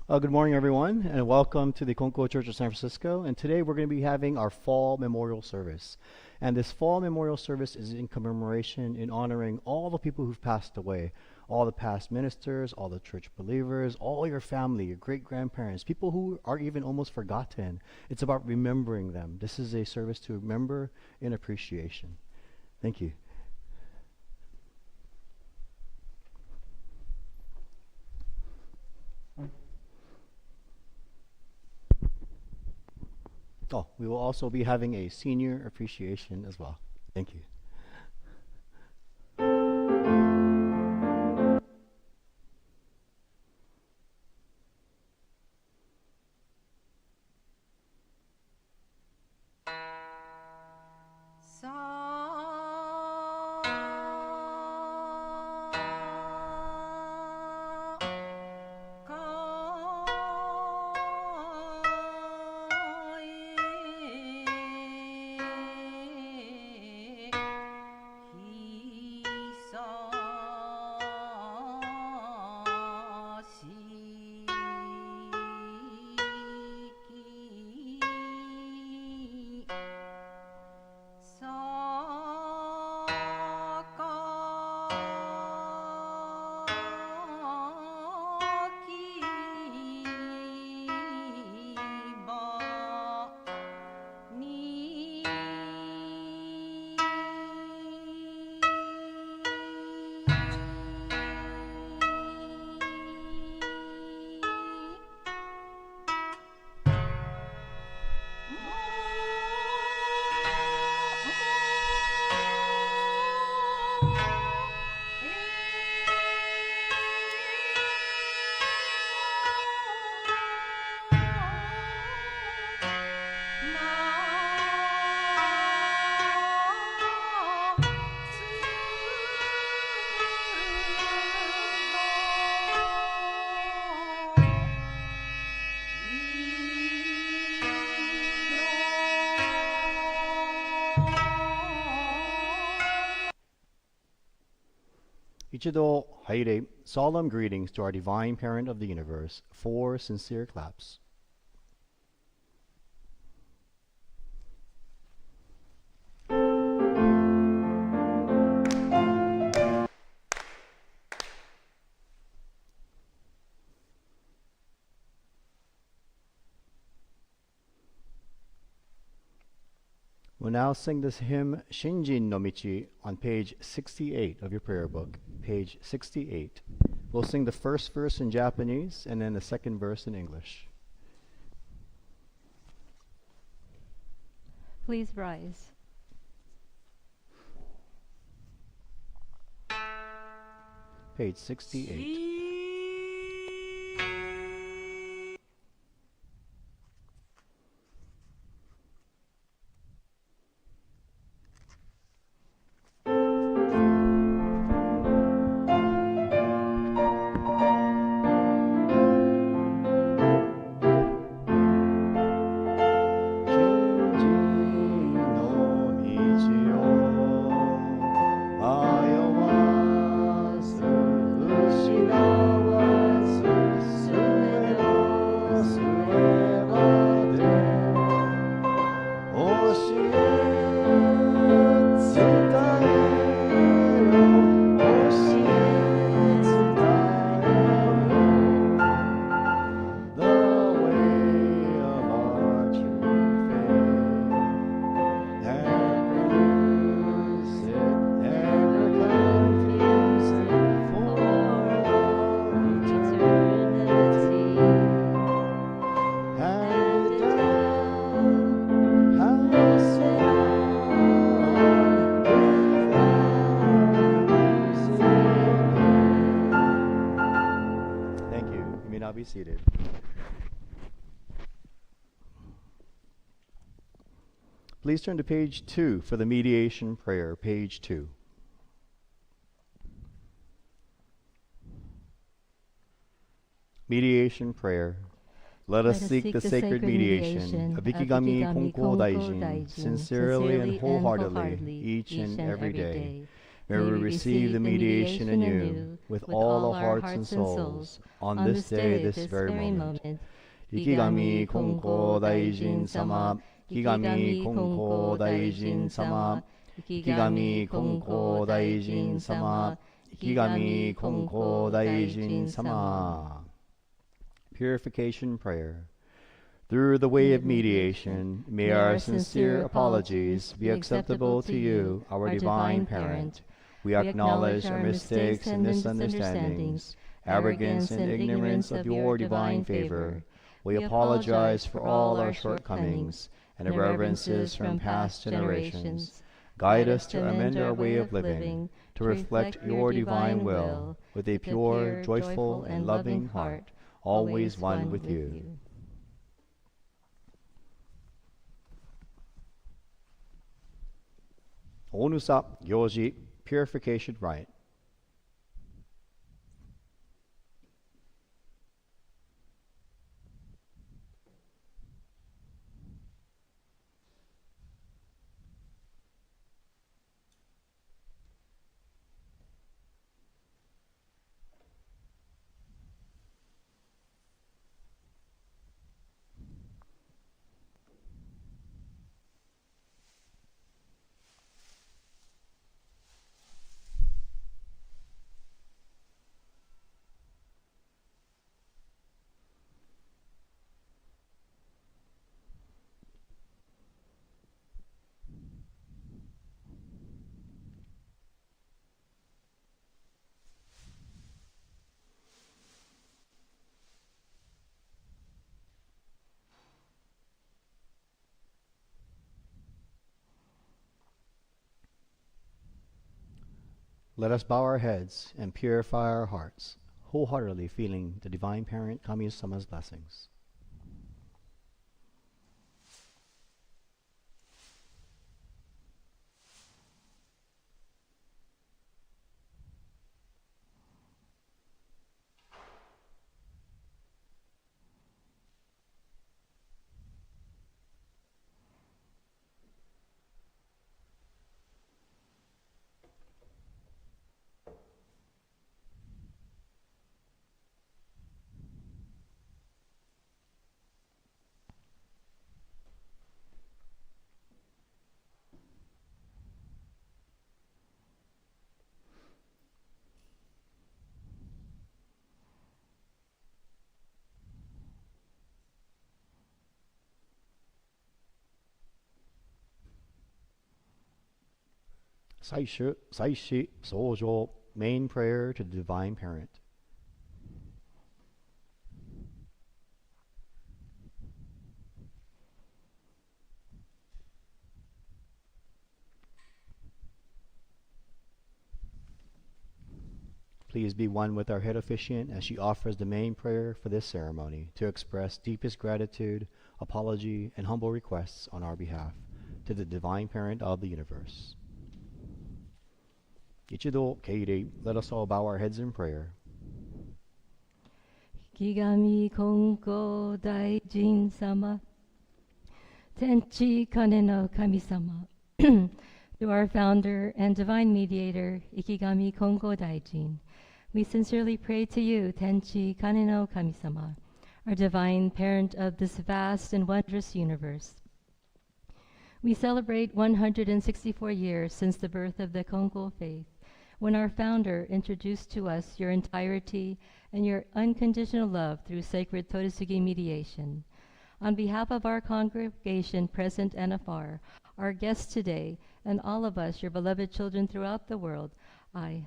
Good morning, everyone, and welcome to the Konko Church of San Francisco. And today we're going to be having our fall memorial service. And this fall memorial service is in commemoration, in honoring all the people who've passed away, all the past ministers, all the church believers, all your family, your great-grandparents, people who are even almost forgotten. It's about remembering them. This is a service to remember in appreciation. Thank you. Oh, we will also be having a senior appreciation as well. Thank you. Ichido Haire, solemn greetings to our divine parent of the universe. 4 sincere claps. We'll now sing this hymn, Shinjin no Michi, on page 68 of your prayer book. Page 68. We'll sing the first verse in Japanese and then the second verse in English. Please rise. Page 68. Be seated. Please turn to page 2 for the mediation prayer, page 2. Mediation prayer. Let us seek the sacred mediation of Ikigami Konko Daijin sincerely and wholeheartedly each and every day. May we receive the mediation anew with all the hearts and souls, on this day, this very moment. Ikigami Konko Daijin Sama, Ikigami Konko Daijin Sama, Ikigami Konko Daijin Sama, Ikigami Konko Daijin Sama. Purification Prayer. Through the way of mediation, may our sincere apologies be acceptable to you, our divine parent. We acknowledge our mistakes and misunderstandings, arrogance and ignorance of your divine favor. We apologize for all our shortcomings and irreverences from past generations. Guide us to amend our way of living, to reflect your divine will, with a pure, joyful, and loving heart, always one with you. Onusa Gyoji, Purification Rite. Let us bow our heads and purify our hearts, wholeheartedly feeling the Divine Parent Kami-sama's blessings. Saishi Sojo, main prayer to the Divine Parent. Please be one with our head officiant as she offers the main prayer for this ceremony to express deepest gratitude, apology, and humble requests on our behalf to the Divine Parent of the universe. Ichido Keirei, let us all bow our heads in prayer. Ikigami Konko Daijin Sama, Tenchi Kane no Kami-sama. To our founder and divine mediator, Ikigami Konko Daijin, we sincerely pray to you, Tenchi Kane no Kami-sama, our divine parent of this vast and wondrous universe. We celebrate 164 years since the birth of the Konko faith, when our founder introduced to us your entirety and your unconditional love through sacred Todosugi mediation. On behalf of our congregation present and afar, our guests today, and all of us, your beloved children throughout the world, I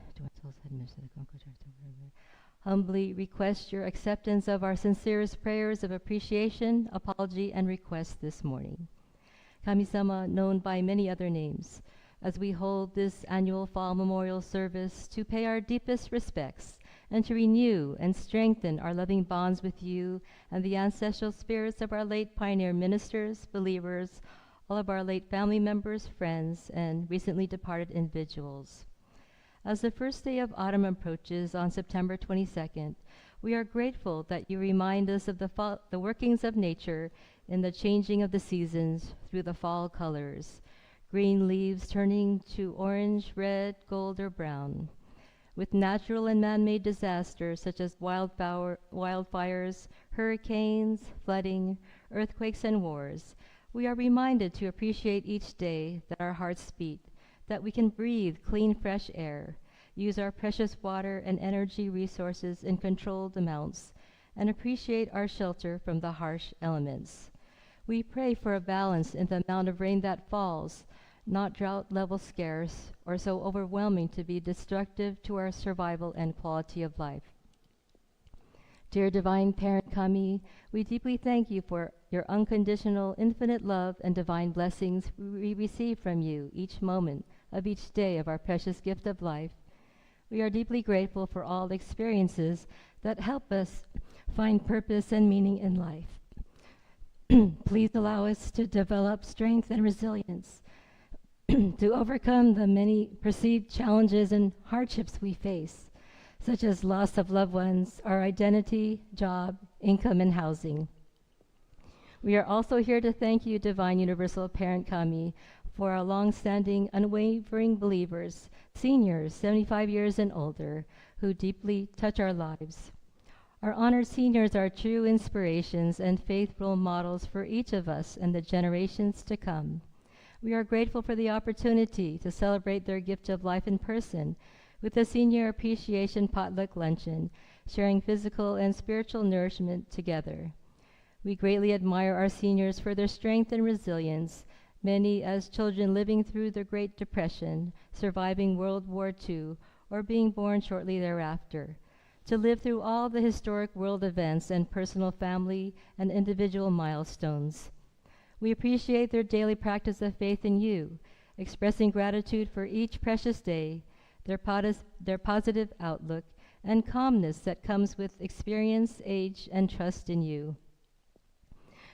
humbly request your acceptance of our sincerest prayers of appreciation, apology, and request this morning. Kami-sama, known by many other names, as we hold this annual fall memorial service to pay our deepest respects and to renew and strengthen our loving bonds with you and the ancestral spirits of our late pioneer ministers, believers, all of our late family members, friends, and recently departed individuals. As the first day of autumn approaches on September 22nd, we are grateful that you remind us of the workings of nature in the changing of the seasons through the fall colors, green leaves turning to orange, red, gold, or brown. with natural and man-made disasters such as wildfires, hurricanes, flooding, earthquakes, and wars, we are reminded to appreciate each day that our hearts beat, that we can breathe clean, fresh air, use our precious water and energy resources in controlled amounts, and appreciate our shelter from the harsh elements. We pray for a balance in the amount of rain that falls, not drought level scarce or so overwhelming to be destructive to our survival and quality of life. Dear Divine Parent Kami, we deeply thank you for your unconditional, infinite love and divine blessings we receive from you each moment of each day of our precious gift of life. We are deeply grateful for all the experiences that help us find purpose and meaning in life. Please allow us to develop strength and resilience to overcome the many perceived challenges and hardships we face, such as loss of loved ones, our identity, job, income, and housing. We are also here to thank you, Divine Universal Parent Kami, for our long-standing, unwavering believers, seniors 75 years and older, who deeply touch our lives. Our honored seniors are true inspirations and faith role models for each of us and the generations to come. We are grateful for the opportunity to celebrate their gift of life in person with the Senior Appreciation Potluck Luncheon, sharing physical and spiritual nourishment together. We greatly admire our seniors for their strength and resilience, many as children living through the Great Depression, surviving World War II, or being born shortly thereafter, to live through all the historic world events and personal family and individual milestones. We appreciate their daily practice of faith in you, expressing gratitude for each precious day, their positive outlook, and calmness that comes with experience, age, and trust in you.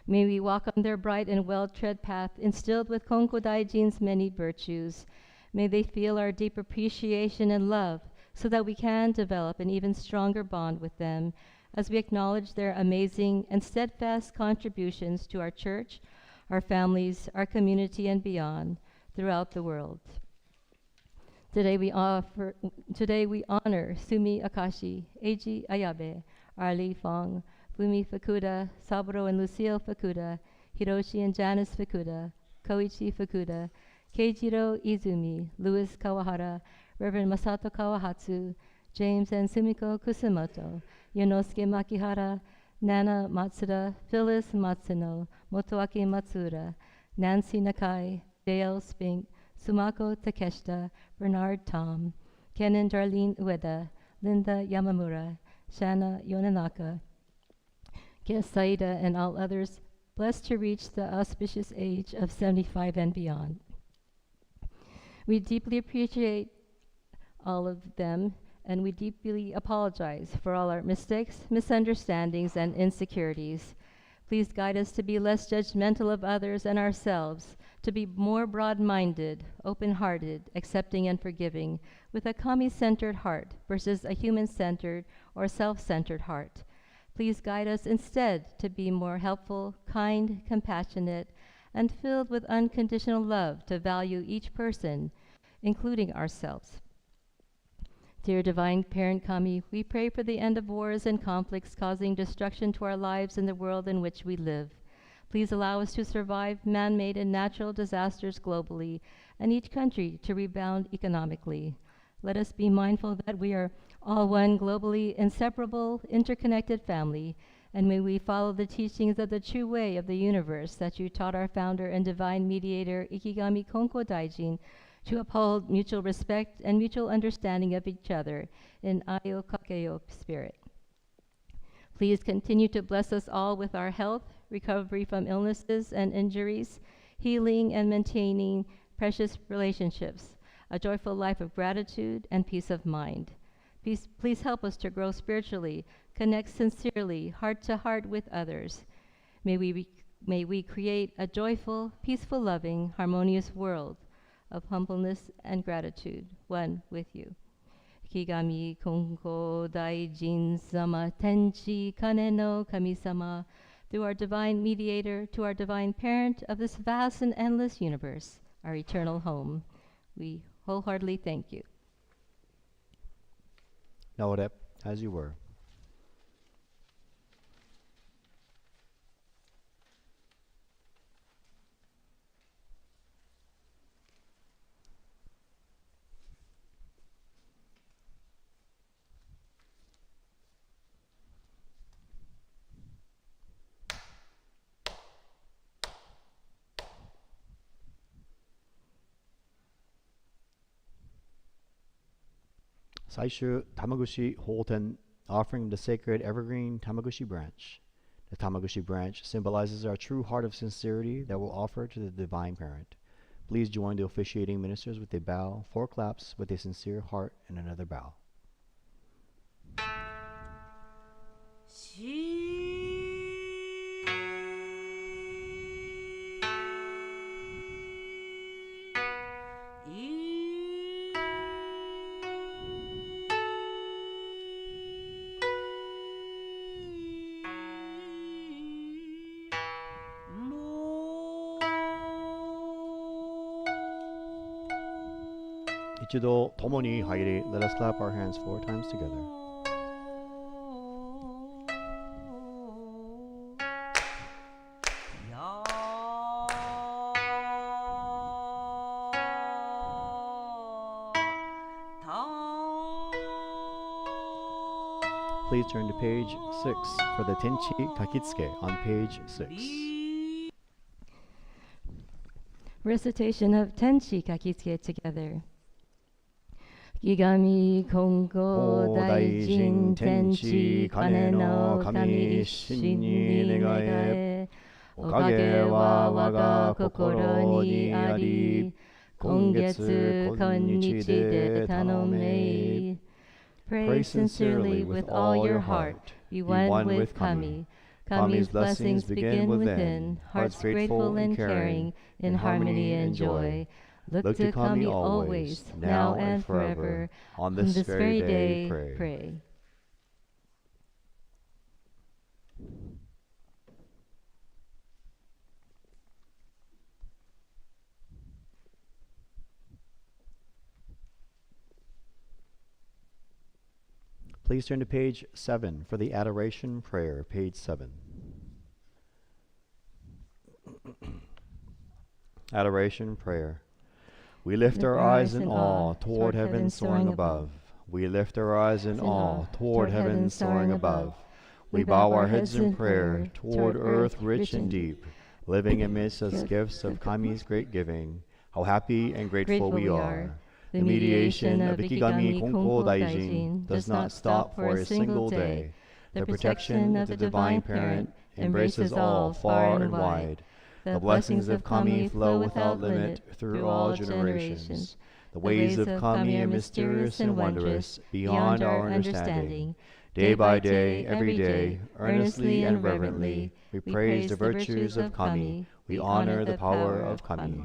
May we walk on their bright and well-tread path instilled with Konko Daijin's many virtues. May they feel our deep appreciation and love so that we can develop an even stronger bond with them as we acknowledge their amazing and steadfast contributions to our church, our families, our community, and beyond throughout the world. Today we honor Sumi Akashi, Eiji Ayabe, Arlie Fong, Fumi Fukuda, Saburo and Lucille Fukuda, Hiroshi and Janice Fukuda, Koichi Fukuda, Keijiro Izumi, Louis Kawahara, Reverend Masato Kawahatsu, James and Sumiko Kusumoto, Yonosuke Makihara, Nana Matsuda, Phyllis Matsuno, Motoaki Matsura, Nancy Nakai, Dale Spink, Sumako Takeshita, Bernard Tom, Ken and Darlene Ueda, Linda Yamamura, Shana Yonanaka, Kes Saida, and all others blessed to reach the auspicious age of 75 and beyond. We deeply appreciate all of them, and we deeply apologize for all our mistakes, misunderstandings, and insecurities. Please guide us to be less judgmental of others and ourselves, to be more broad-minded, open-hearted, accepting, and forgiving, with a kami-centered heart versus a human-centered or self-centered heart. Please guide us instead to be more helpful, kind, compassionate, and filled with unconditional love to value each person, including ourselves. Dear Divine Parent Kami, we pray for the end of wars and conflicts causing destruction to our lives and the world in which we live. Please allow us to survive man-made and natural disasters globally, and each country to rebound economically. Let us be mindful that we are all one globally inseparable, interconnected family, and may we follow the teachings of the true way of the universe that you taught our founder and divine mediator, Ikigami Konko Daijin, to uphold mutual respect and mutual understanding of each other in Ayo Kakeyo spirit. Please continue to bless us all with our health, recovery from illnesses and injuries, healing and maintaining precious relationships, a joyful life of gratitude and peace of mind. Please help us to grow spiritually, connect sincerely, heart to heart with others. May we create a joyful, peaceful, loving, harmonious world of humbleness and gratitude, one with you. Kigami Konko Daijin Sama Tenchi Kane no Kami-sama, through our divine mediator, to our divine parent of this vast and endless universe, our eternal home. We wholeheartedly thank you. Naorep, as you were. Saishu Tamagushi Holten, offering the sacred evergreen Tamagushi branch. The Tamagushi branch symbolizes our true heart of sincerity that we'll offer to the Divine Parent. Please join the officiating ministers with a bow, 4 claps with a sincere heart, and another bow. Ichido Tomoni Haire. Let us clap our hands 4 times together. Please turn to page 6 for the Tenchi Kakitsuke on page 6. Recitation of Tenchi Kakitsuke together. Ikigami Konko Daijin Tenchi Kane no Kami Shin ni Negae Okage wa waga kokoro ni ari Kongetsu konnichi de tanome. Pray sincerely with all your heart. Be one with Kami. Kami's blessings begin within. Hearts grateful and caring, in harmony and joy. Look to Kami always, now and forever. On this very day, pray. Please turn to page 7 for the Adoration Prayer, page 7. Adoration Prayer. We lift our eyes in awe toward heaven soaring above. We lift our eyes in awe toward heaven soaring above. We bow our heads in prayer toward earth rich and deep, living amidst us gifts of Kami's great giving. How happy and grateful we are. The mediation of Ikigami Konko Daijin does not stop for a single day. The protection of the Divine Parent embraces all far and wide. The blessings of Kami flow without limit through all generations. The ways of Kami are mysterious and wondrous, beyond our understanding. Day by day, every day, earnestly and reverently, we praise the virtues of Kami. We honor the power of Kami.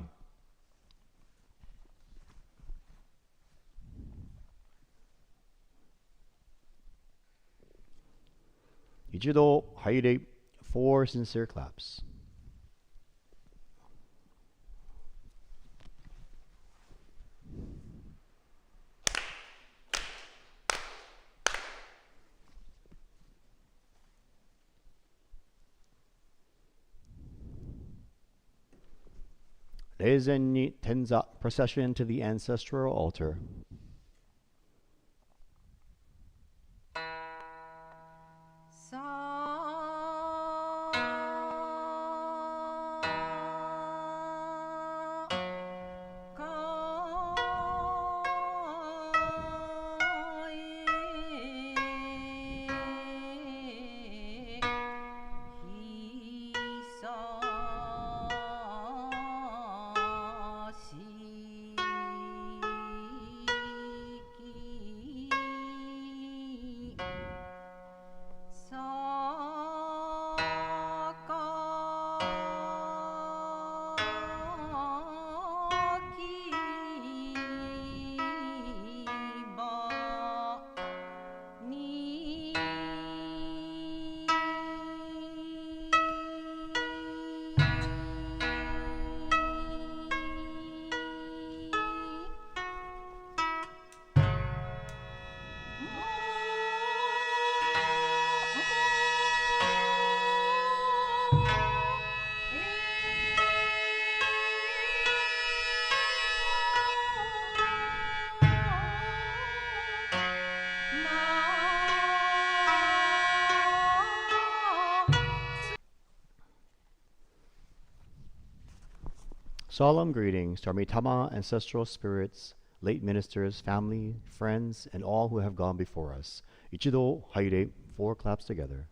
Ichido Haire, 4 sincere claps. Reizen ni Tenza, procession to the ancestral altar. Solemn greetings to our Mitama ancestral spirits, late ministers, family, friends, and all who have gone before us. Ichido haire, 4 claps together.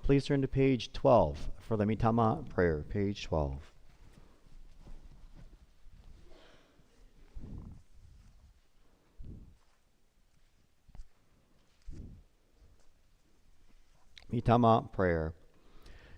Please turn to page 12 for the Mitama prayer, page 12. Mitama prayer.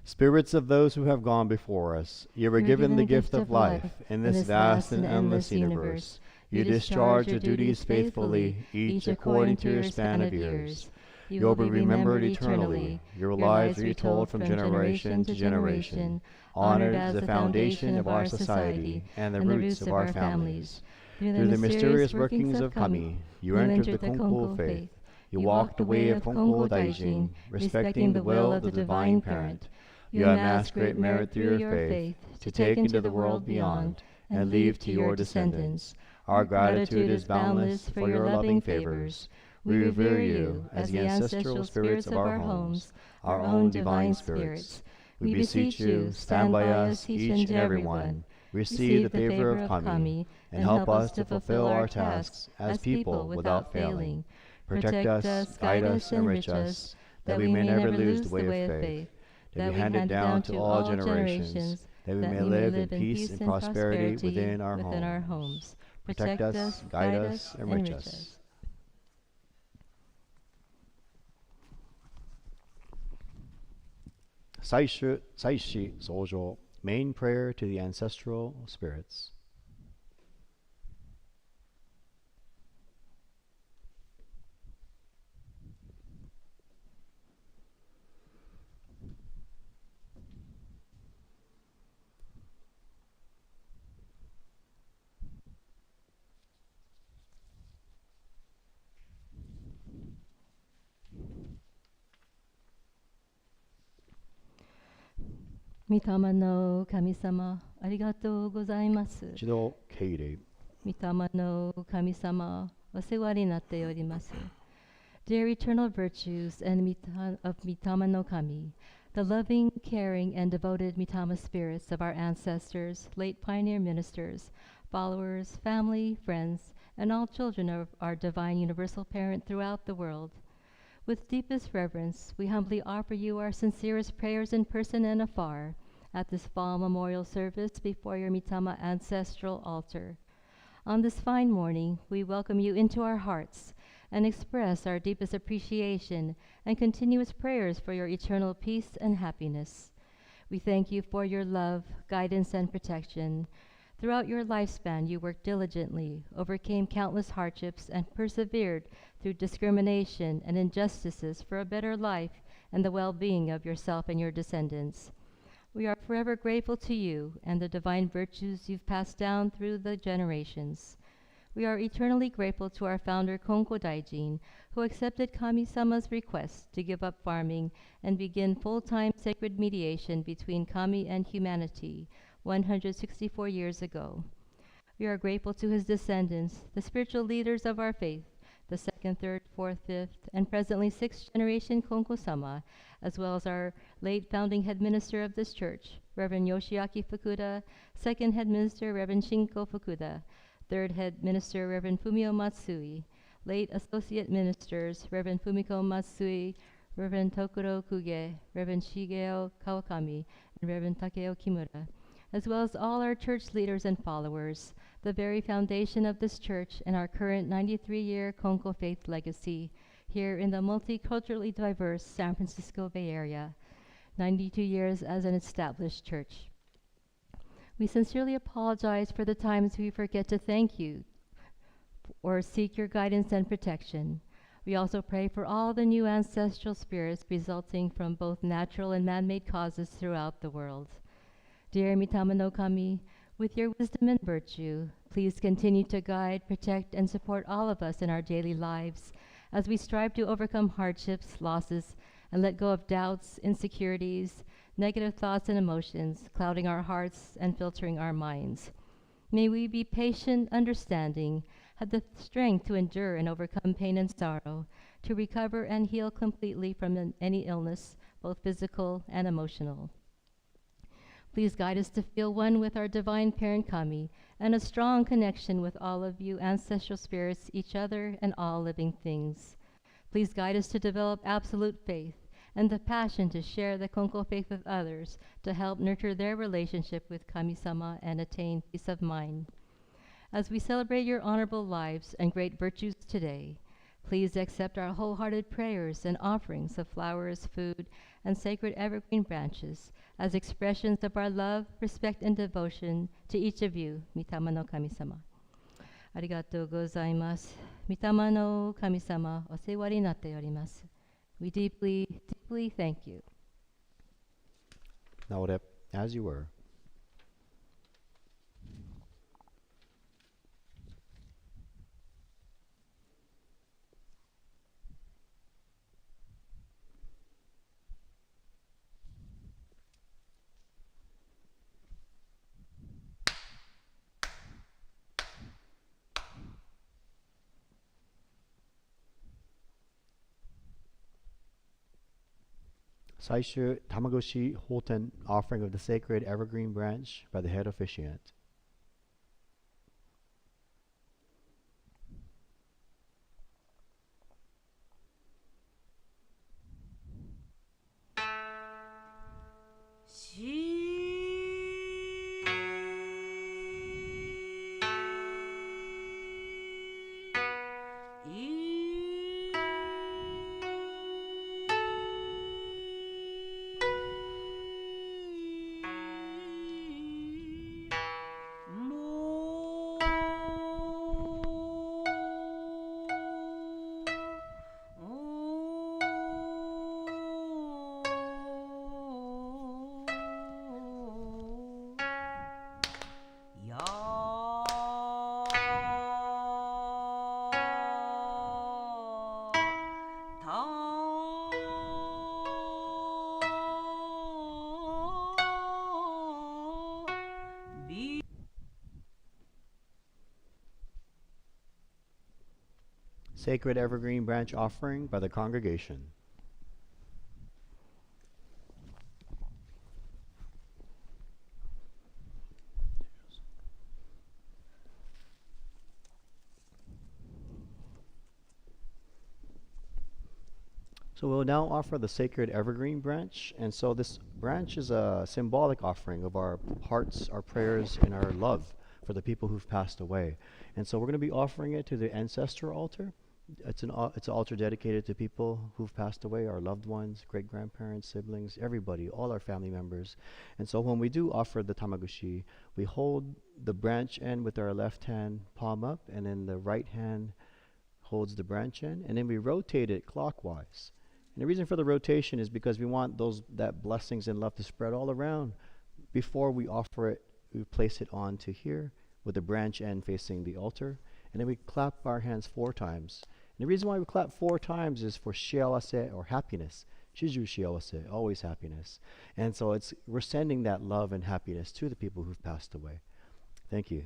Spirits of those who have gone before us, you were given the gift of life in this vast and endless universe. You discharge your duties faithfully, each according to your span of years. You will be remembered eternally. Your lives retold from generation to generation, honored as the foundation of our society and the roots of our families. Through the mysterious workings of Kami, you entered the Konko faith. You walked the way of Konko Daijin, respecting the will of the Divine Parent. You amassed great merit through your faith to take into the world beyond and leave to your descendants. Our gratitude is boundless for your loving favors. We revere you as the ancestral spirits of our homes, our own divine spirits. We beseech you, stand by us, each and every one. Receive the favor of Kami, and help us to fulfill our tasks as people without failing. Protect us, guide us, enrich us, that we may never lose the way of faith, that we hand it down to all generations, that we may live in peace and prosperity within our homes. Protect us, guide us, enrich us. Saishi Sojo, main prayer to the ancestral spirits. Mitama no Kami-sama, arigatou gozaimasu. Ichido keirei. Mitama no Kami-sama, osewa ni natte yorimasu. Dear eternal virtues and of Mitama no Kami, the loving, caring, and devoted Mitama spirits of our ancestors, late pioneer ministers, followers, family, friends, and all children of our divine universal parent throughout the world. With deepest reverence, we humbly offer you our sincerest prayers in person and afar at this fall memorial service before your Mitama ancestral altar. On this fine morning, we welcome you into our hearts and express our deepest appreciation and continuous prayers for your eternal peace and happiness. We thank you for your love, guidance, and protection. Throughout your lifespan, you worked diligently, overcame countless hardships, and persevered through discrimination and injustices for a better life and the well-being of yourself and your descendants. We are forever grateful to you and the divine virtues you've passed down through the generations. We are eternally grateful to our founder, Konko Daijin, who accepted Kami-sama's request to give up farming and begin full-time sacred mediation between Kami and humanity 164 years ago. We are grateful to his descendants, the spiritual leaders of our faith, the second, third, fourth, fifth, and presently sixth generation Konko-sama, as well as our late founding head minister of this church, Reverend Yoshiaki Fukuda, second head minister, Reverend Shinko Fukuda, third head minister, Reverend Fumio Matsui, late associate ministers, Reverend Fumiko Matsui, Reverend Tokuro Kuge, Reverend Shigeo Kawakami, and Reverend Takeo Kimura, as well as all our church leaders and followers, the very foundation of this church and our current 93-year Konko faith legacy here in the multiculturally diverse San Francisco Bay Area, 92 years as an established church. We sincerely apologize for the times we forget to thank you or seek your guidance and protection. We also pray for all the new ancestral spirits resulting from both natural and man-made causes throughout the world. Dear Mitama no Kami, with your wisdom and virtue, please continue to guide, protect, and support all of us in our daily lives as we strive to overcome hardships, losses, and let go of doubts, insecurities, negative thoughts and emotions, clouding our hearts and filtering our minds. May we be patient, understanding, have the strength to endure and overcome pain and sorrow, to recover and heal completely from any illness, both physical and emotional. Please guide us to feel one with our divine parent Kami and a strong connection with all of you ancestral spirits, each other, and all living things. Please guide us to develop absolute faith and the passion to share the Konko faith with others to help nurture their relationship with Kami-sama and attain peace of mind. As we celebrate your honorable lives and great virtues today, please accept our wholehearted prayers and offerings of flowers, food, and sacred evergreen branches as expressions of our love, respect, and devotion to each of you, Mitama no Kami-sama. Arigatou gozaimasu. Mitama no Kami-sama, osewa ni natte orimasu. We deeply, deeply thank you. Naorep, as you were. Saishu Tamagoshi Hoten, offering of the sacred evergreen branch by the head officiant. Sacred evergreen branch offering by the congregation. So we'll now offer the sacred evergreen branch. And so this branch is a symbolic offering of our hearts, our prayers, and our love for the people who've passed away. And so we're going to be offering it to the ancestral altar. It's an altar dedicated to people who've passed away, our loved ones, great-grandparents, siblings, everybody, all our family members. And so when we do offer the tamagushi, we hold the branch end with our left hand palm up, and then the right hand holds the branch end, and then we rotate it clockwise. And the reason for the rotation is because we want that blessings and love to spread all around. Before we offer it, we place it onto here with the branch end facing the altar, and then we clap our hands 4 times. And the reason why we clap 4 times is for shiawase, or happiness. Shiju shiawase, always happiness. And so we're sending that love and happiness to the people who've passed away. Thank you.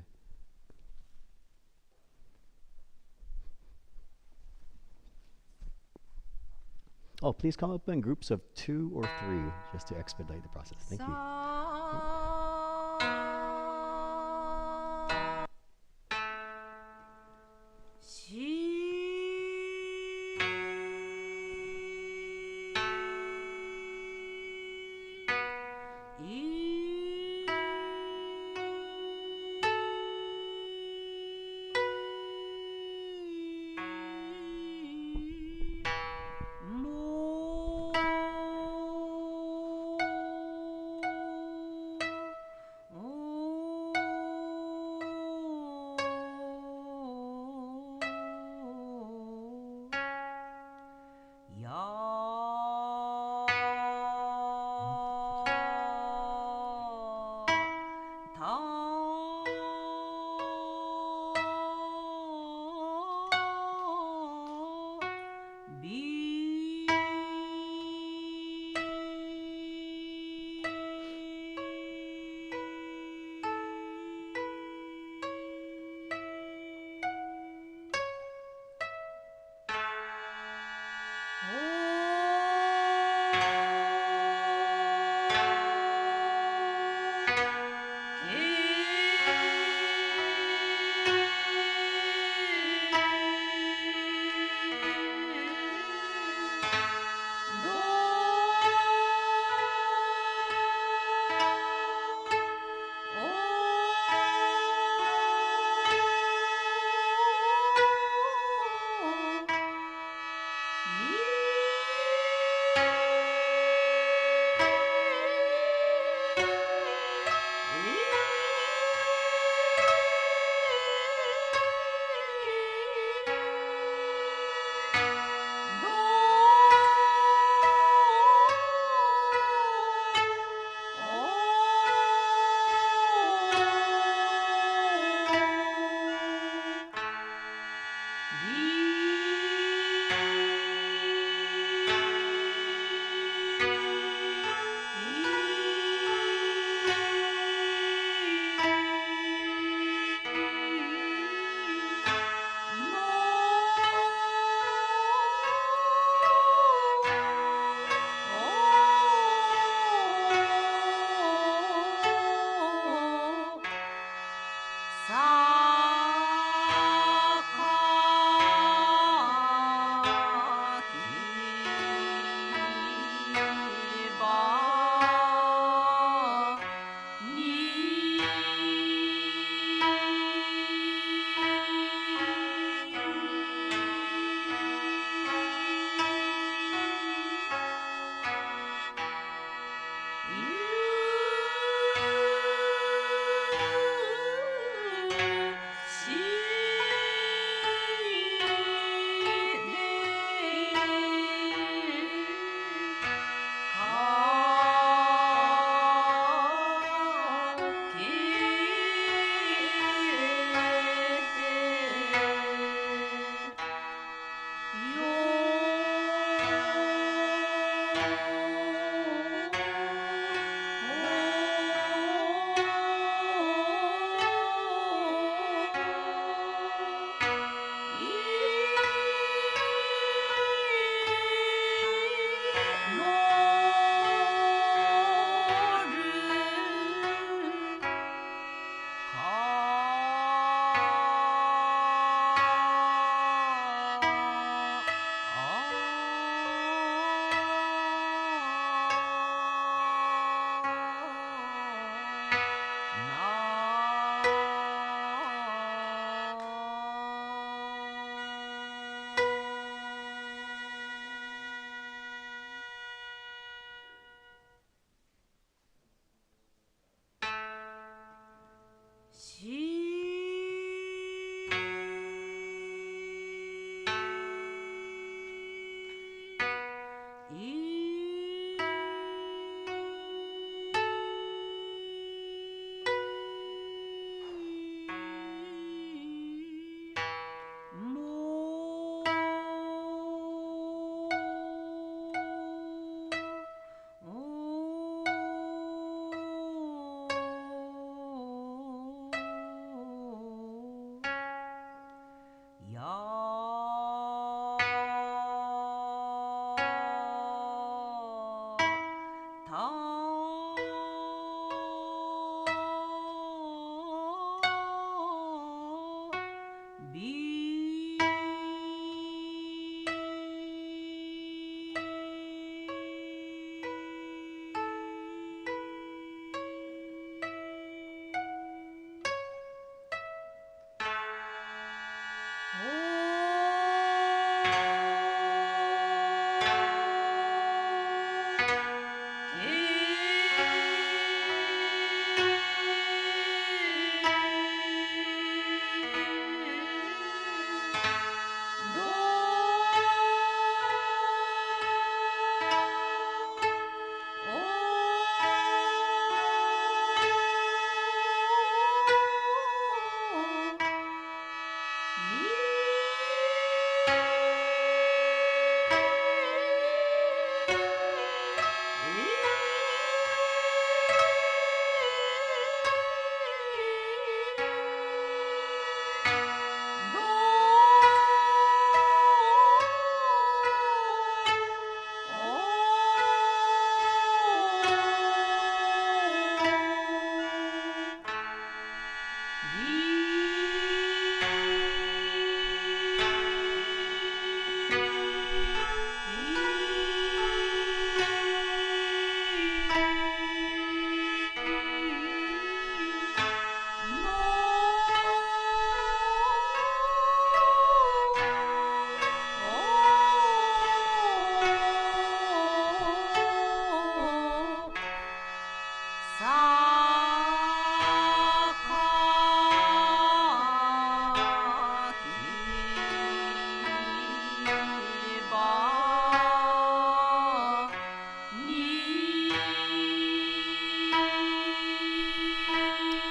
Oh, please come up in groups of 2 or 3 just to expedite the process. Thank you.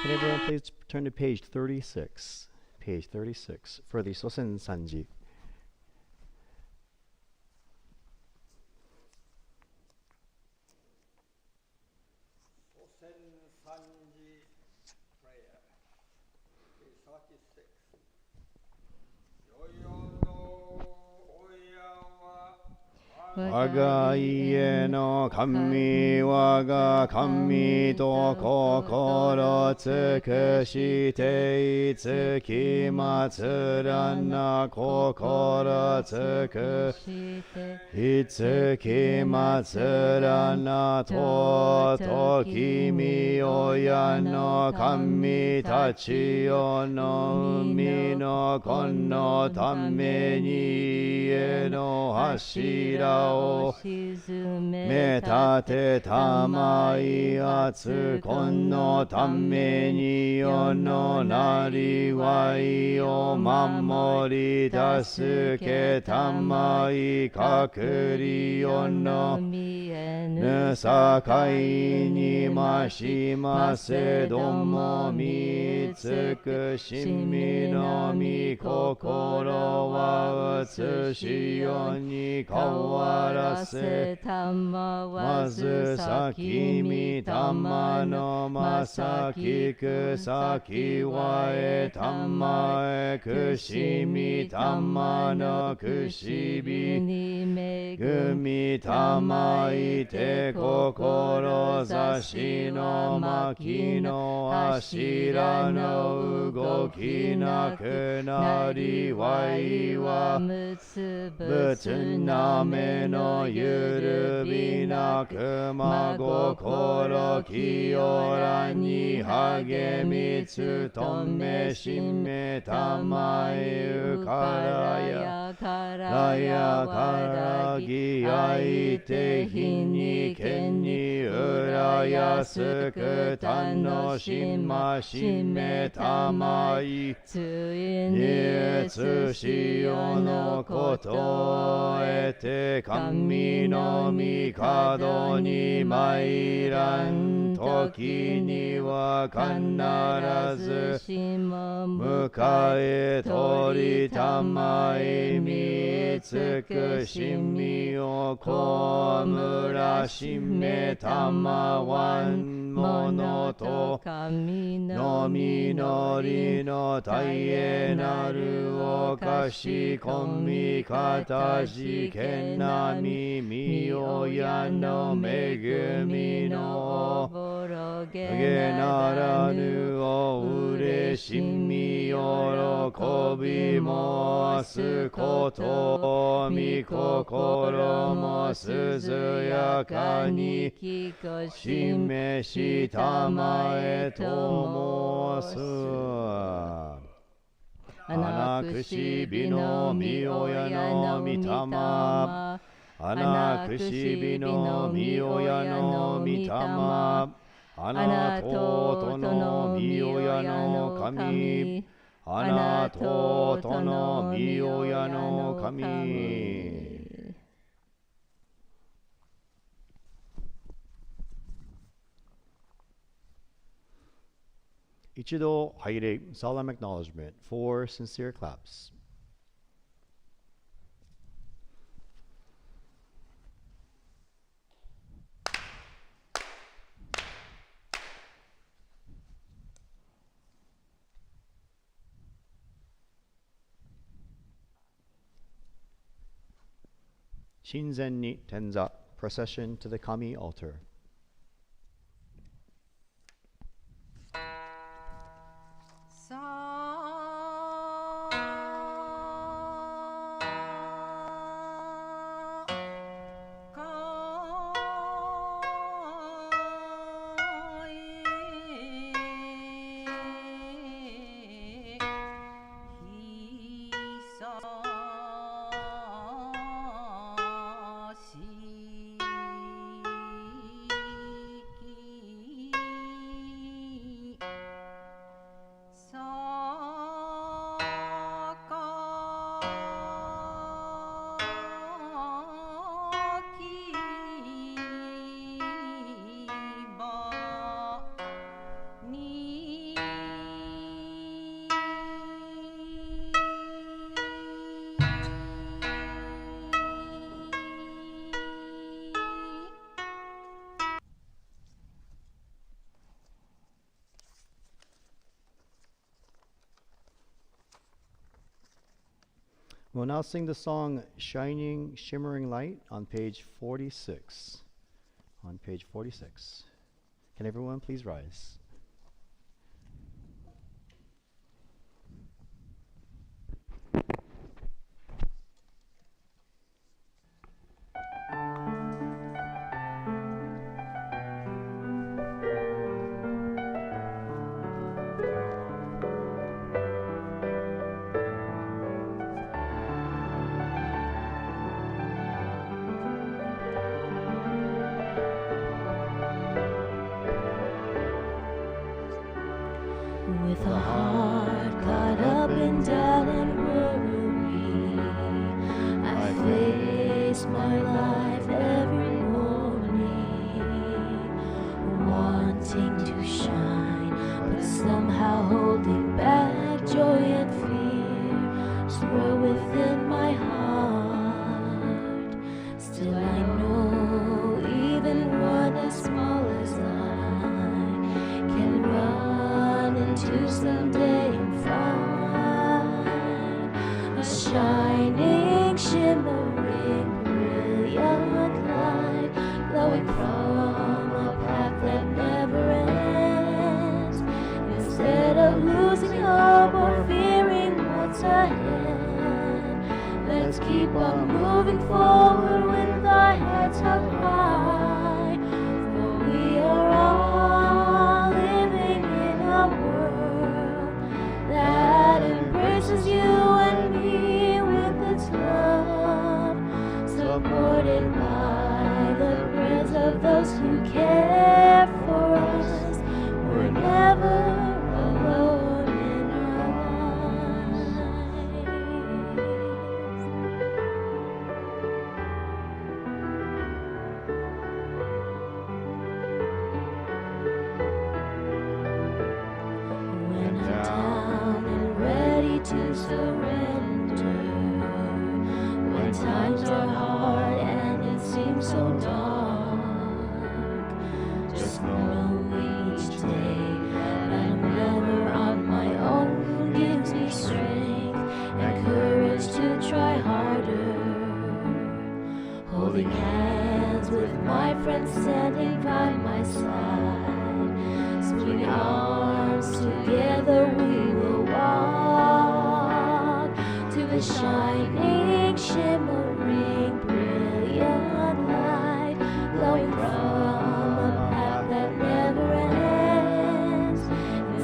Can everyone please turn to page 36? Page 36 for the Sosen Sanji. Sosen Sanji prayer, page 36. Yoyo no oya wa 我が家の神我が神と心尽くしていつき祭らな心尽くいつき祭らなとと君親の神たちよの海のこのために家の柱をめ立てたまいあつこのために世のなりわいを守り助けたまいかくりよのぬさかいにましませどもみつくしみのみ心は写しよに変わらせまずさきみたまのまさきくさきわえたまえくしみたまのくしびぐみたまいて志の巻の柱の動きなくなりわいは仏なめのゆるびなくま心清らに励み努めしめたまえうからやからぎあいて日にけにうらやすく楽しましめたまいいつしよのことを得て神の御門に参らん時には必ず迎え取りたまいみつくしみをこむらしめたまわんものと神のみのりの大へなるおかしこみかたしけなみみおやの恵みのぼろげならぬおうれしみよろこびもすことみ心もすずやかに示したまえと申す。穴くしびのみ親のみ霊穴くしびのみ親のみ霊穴ととのみ親の神穴ととのみ親の神。一度入れ solemn acknowledgement, 4 sincere claps. Shinzen ni tenza, procession to the kami altar. We'll now sing the song Shining, Shimmering Light on page 46. On page 46. Can everyone please rise? With a heart caught up in doubt and worry, I face my life every morning, wanting to shine, but somehow holding back joy and fear, swirl within my heart. Still I know even one as small as I can run into someday and find a shining, shimmering, brilliant light glowing from a path that never ends. Instead of losing hope or fearing what's ahead, let's keep on moving forward with our heads held high, for we are all living in a world that embraces you and me with its love, supported by the prayers of those who care for us. We're never alone in our lives. When I'm down and ready to surrender, when times are hard and it seems so dark, just standing by my side. Swing arms together, we will walk to the shining, shimmering, brilliant light, glowing from a path that never ends.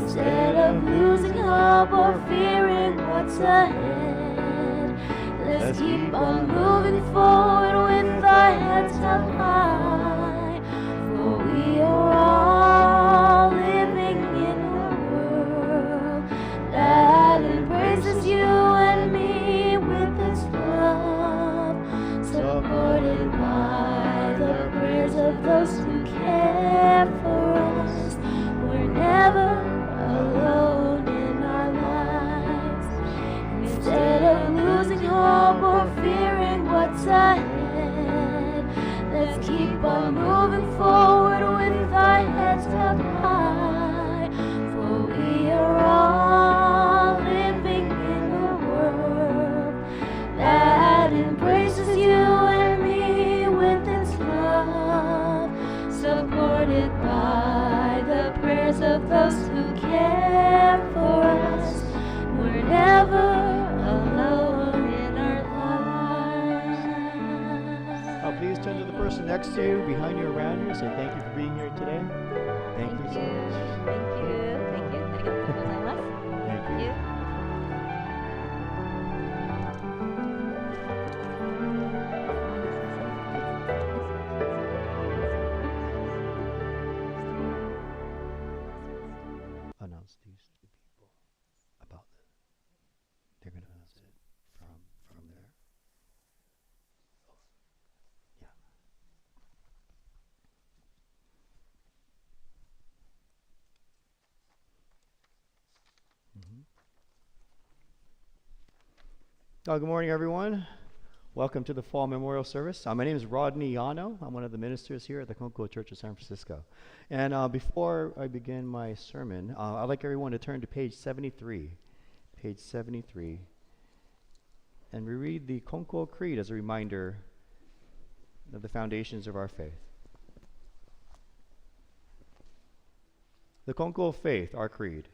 Instead of losing hope or fearing what's ahead, let's keep on moving forward with our heads held high. For we are all living in a world that embraces you and me with its love, supported by the prayers of those who care for us. We're never alone in our lives. Instead of losing hope or fearing what's ahead, let's keep on moving forward with our heads held high. For we are all living in a world that embraces you and me with its love, supported by the prayers of those who care for us. We're never alone in our lives. Please turn to the person next to you, behind you, around you. Say thank you for being here today. Thank you so much. Thank you. Thank you. ありがとうございます。 Thank you. Announce these to people about they're going to announce it from there. Yeah. Good morning, everyone. Welcome to the Fall Memorial Service. My name is Rodney Yano. I'm one of the ministers here at the Konko Church of San Francisco. And before I begin my sermon, I'd like everyone to turn to page 73. Page 73. And we read the Konko Creed as a reminder of the foundations of our faith. The Konko faith, our creed.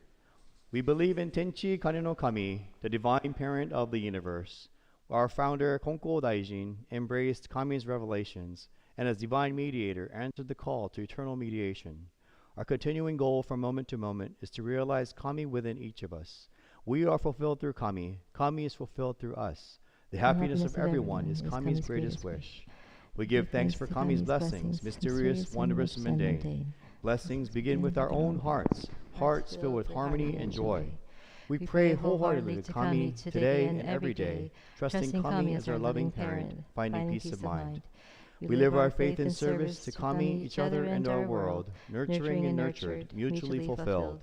We believe in Tenchi Kane no Kami, the divine parent of the universe. Our founder, Konko Daijin, embraced Kami's revelations and as divine mediator answered the call to eternal mediation. Our continuing goal from moment to moment is to realize Kami within each of us. We are fulfilled through Kami. Kami is fulfilled through us. The happiness of everyone is Kami's greatest wish. We give thanks for Kami's blessings, mysterious, wondrous, and mundane. Blessings begin with our own hearts, hearts filled with harmony and joy. We pray wholeheartedly to Kami today and every day, trusting Kami as our loving parent, finding peace of mind. We live our faith in service to Kami, each other, and our world, nurturing and nurtured, mutually fulfilled.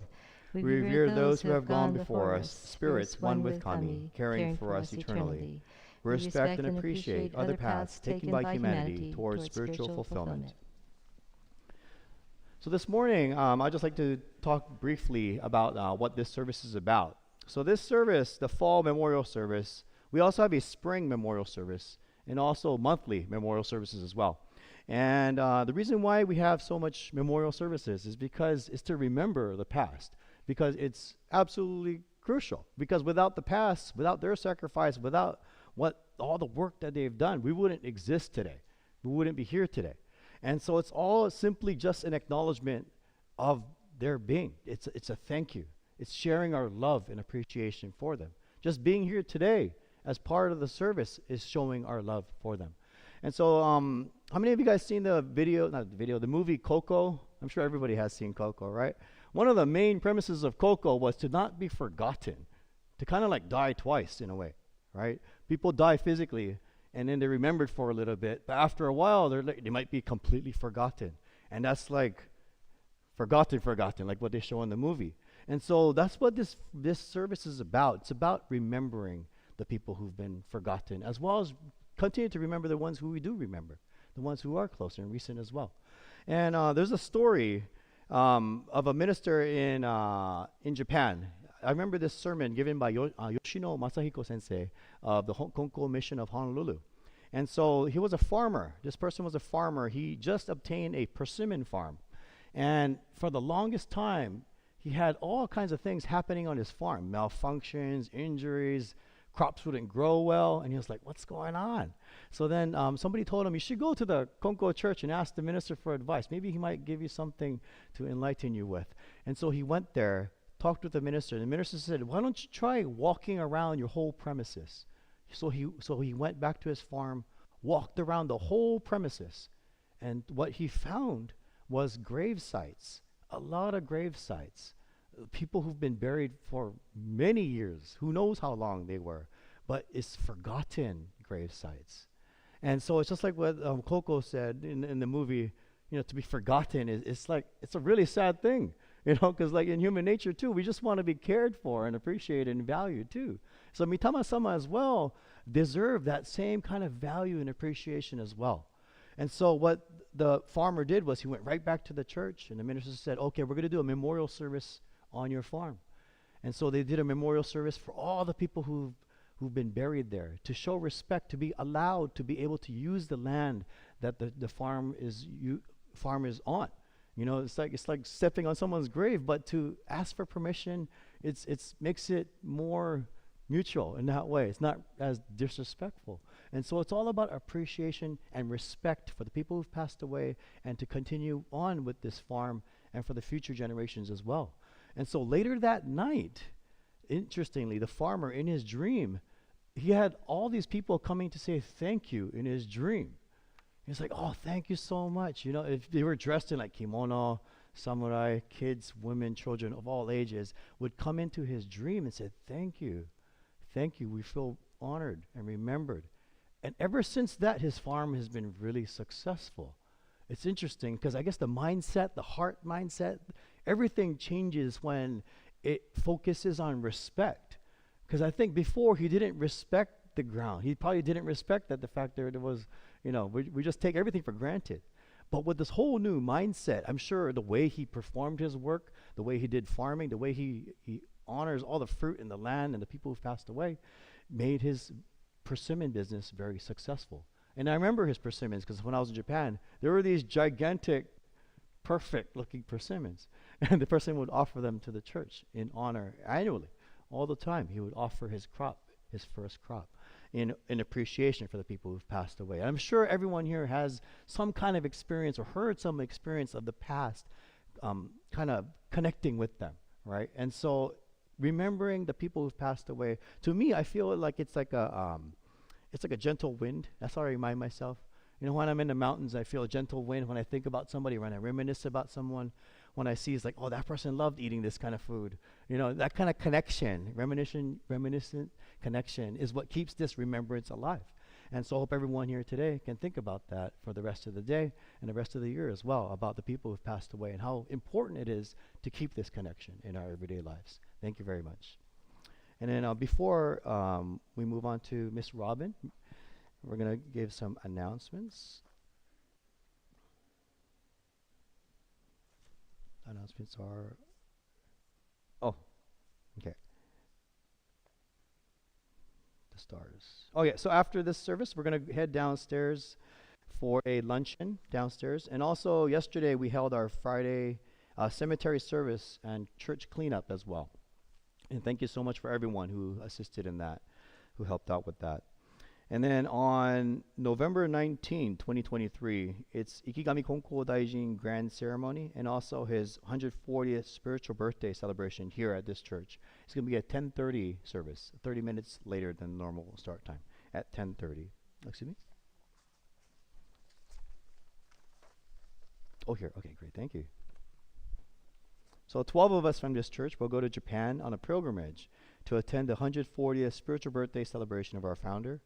We revere those who have gone before us, spirits one with Kami, caring for us eternally. We respect and appreciate other paths taken by humanity towards spiritual fulfillment. So this morning, I'd just like to talk briefly about what this service is about. So this service, the Fall Memorial Service, we also have a Spring Memorial Service and also monthly memorial services as well. And the reason why we have so much memorial services is because it's to remember the past, because it's absolutely crucial. Because without the past, without their sacrifice, without all the work that they've done, we wouldn't exist today. We wouldn't be here today. And so it's all simply just an acknowledgement of their being. It's a thank you. It's sharing our love and appreciation for them. Just being here today as part of the service is showing our love for them. And so how many of you guys seen the movie Konko? I'm sure everybody has seen Konko, right? One of the main premises of Konko was to not be forgotten, to kind of like die twice in a way, right? People die physically, and then they're remembered for a little bit, but after a while, they might be completely forgotten. And that's like forgotten, like what they show in the movie. And so that's what this service is about. It's about remembering the people who've been forgotten, as well as continue to remember the ones who we do remember, the ones who are closer and recent as well. And there's a story of a minister in Japan. I remember this sermon given by Yoshino Masahiko sensei of the Konko mission of Honolulu. And so he was a farmer. This person was a farmer. He just obtained a persimmon farm. And for the longest time, he had all kinds of things happening on his farm, malfunctions, injuries, crops wouldn't grow well. And he was like, what's going on? So then somebody told him, you should go to the Konko church and ask the minister for advice. Maybe he might give you something to enlighten you with. And so he went there, talked with the minister. And the minister said, why don't you try walking around your whole premises? So he went back to his farm, walked around the whole premises. And what he found was grave sites, a lot of grave sites. People who've been buried for many years, who knows how long they were, but it's forgotten grave sites. And so it's just like what Konko said in the movie, to be forgotten it's a really sad thing, because like in human nature too, we just want to be cared for and appreciated and valued too. So Mitama-sama as well deserve that same kind of value and appreciation as well. And so what the farmer did was he went right back to the church, and the minister said, okay, we're going to do a memorial service on your farm. And so they did a memorial service for all the people who've been buried there, to show respect, to be allowed to be able to use the land that the farm is on. It's like stepping on someone's grave, but to ask for permission, it's makes it more mutual in that way. It's not as disrespectful. And so it's all about appreciation and respect for the people who've passed away, and to continue on with this farm and for the future generations as well. And so later that night, interestingly, the farmer in his dream, he had all these people coming to say thank you in his dream. He's like, oh, thank you so much. If they were dressed in like kimono, samurai, kids, women, children of all ages would come into his dream and say, thank you. Thank you. We feel honored and remembered. And ever since that, his farm has been really successful. It's interesting because I guess the mindset, the heart mindset, everything changes when it focuses on respect. Because I think before he didn't respect the ground. He probably didn't respect that the fact that there was, we just take everything for granted. But with this whole new mindset, I'm sure the way he performed his work, the way he did farming, the way he honors all the fruit in the land and the people who've passed away, made his persimmon business very successful. And I remember his persimmons because when I was in Japan, there were these gigantic, perfect-looking persimmons. And the person would offer them to the church in honor annually. All the time, he would offer his crop, his first crop, in appreciation for the people who've passed away. I'm sure everyone here has some kind of experience or heard some experience of the past, kind of connecting with them, right? And so remembering the people who've passed away, to me, I feel like it's like a gentle wind. That's how I remind myself. When I'm in the mountains, I feel a gentle wind. When I think about somebody, when I reminisce about someone, when I see it's like, oh, that person loved eating this kind of food. That kind of connection, reminiscent connection is what keeps this remembrance alive. And so I hope everyone here today can think about that for the rest of the day and the rest of the year as well, about the people who've passed away and how important it is to keep this connection in our everyday lives. Thank you very much. And then before we move on to Miss Robin, we're going to give some announcements. Announcements are, okay. The stars. Oh yeah, so after this service, we're going to head downstairs for a luncheon downstairs. And also yesterday we held our Friday cemetery service and church cleanup as well. And thank you so much for everyone who assisted in that, who helped out with that. And then on November 19, 2023, it's Ikigami Konko Daijin Grand Ceremony and also his 140th spiritual birthday celebration here at this church. It's going to be a 10:30 service, 30 minutes later than normal start time, at 10:30. Excuse me? Oh, here. Okay, great. Thank you. So 12 of us from this church will go to Japan on a pilgrimage to attend the 140th spiritual birthday celebration of our founder,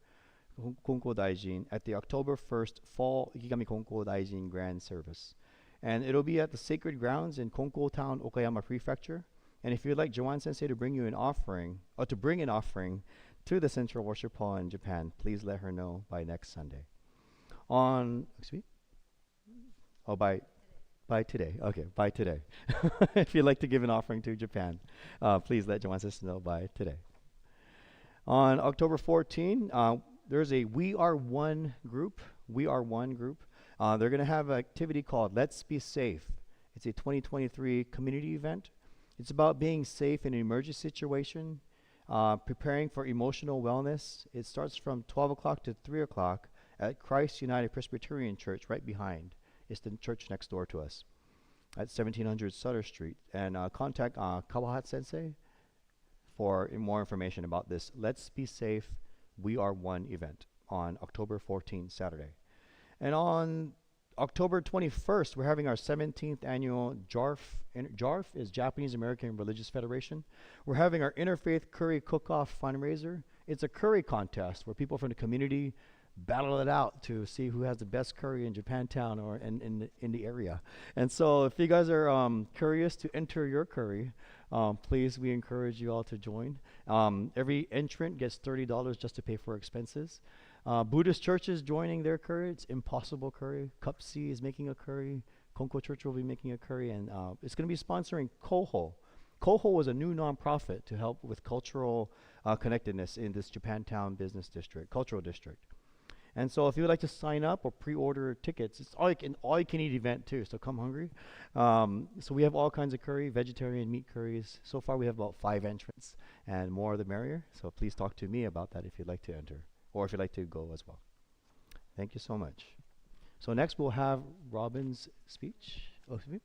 Konko Daijin, at the October 1st Fall Ikigami Konko Daijin Grand Service. And it'll be at the sacred grounds in Konko Town, Okayama Prefecture. And if you'd like Joanne Sensei to bring you an offering, or to bring an offering to the Central Worship Hall in Japan, please let her know by next Sunday. Excuse me? Oh, by today. Okay, by today. If you'd like to give an offering to Japan, please let Joanne Sensei know by today. On October 14, there's a We Are One group. We Are One group. They're going to have an activity called Let's Be Safe. It's a 2023 community event. It's about being safe in an emergency situation, preparing for emotional wellness. It starts from 12 o'clock to 3 o'clock at Christ United Presbyterian Church right behind. It's the church next door to us at 1700 Sutter Street. And contact Kawahat Sensei for more information about this Let's Be Safe, We Are One event on October 14th, Saturday. And on October 21st, we're having our 17th annual JARF. JARF is Japanese American Religious Federation. We're having our Interfaith Curry Cook-Off fundraiser. It's a curry contest where people from the community battle it out to see who has the best curry in Japantown or in the area. And so if you guys are curious to enter your curry, please, we encourage you all to join. Every entrant gets $30 just to pay for expenses. Buddhist churches joining their curry. It's Impossible Curry. Cup C is making a curry. Konko Church will be making a curry. And it's going to be sponsoring Koho. Koho was a new nonprofit to help with cultural connectedness in this Japantown business district, cultural district. And so if you would like to sign up or pre-order tickets, it's all you can eat event too, so come hungry. So we have all kinds of curry, vegetarian meat curries. So far we have about 5 entrants, and more the merrier. So please talk to me about that if you'd like to enter, or if you'd like to go as well. Thank you so much. So next we'll have Robin's speech. Oh, excuse me?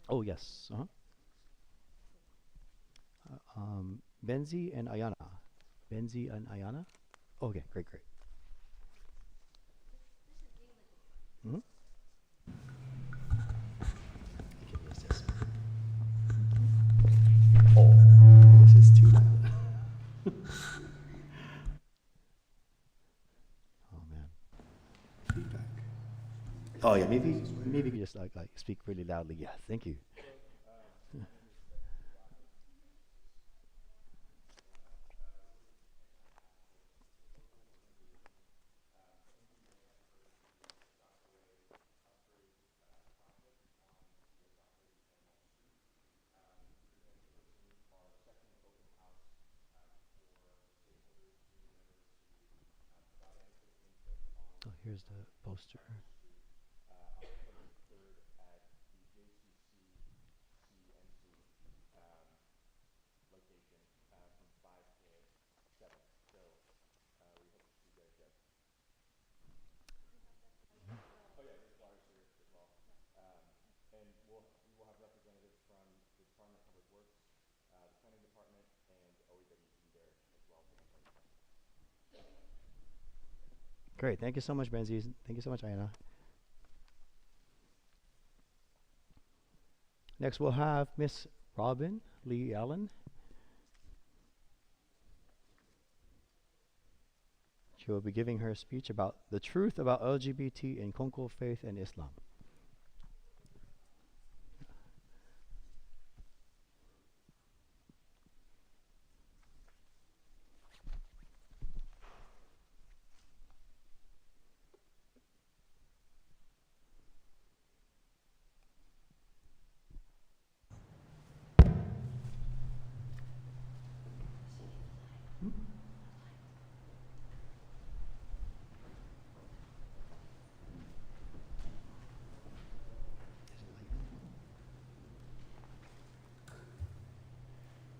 Oh yes. Benzi and Ayana. Benzi and Ayana? Okay, great. Mm-hmm. Oh, this is too loud. Oh man. Feedback. Oh yeah, maybe you just like speak really loudly. Yeah, thank you. Oh, here's the poster. Great, thank you so much, Benzi. Thank you so much, Ayana. Next, we'll have Miss Robin Lee Allen. She will be giving her speech about the truth about LGBT in Konko faith and Islam.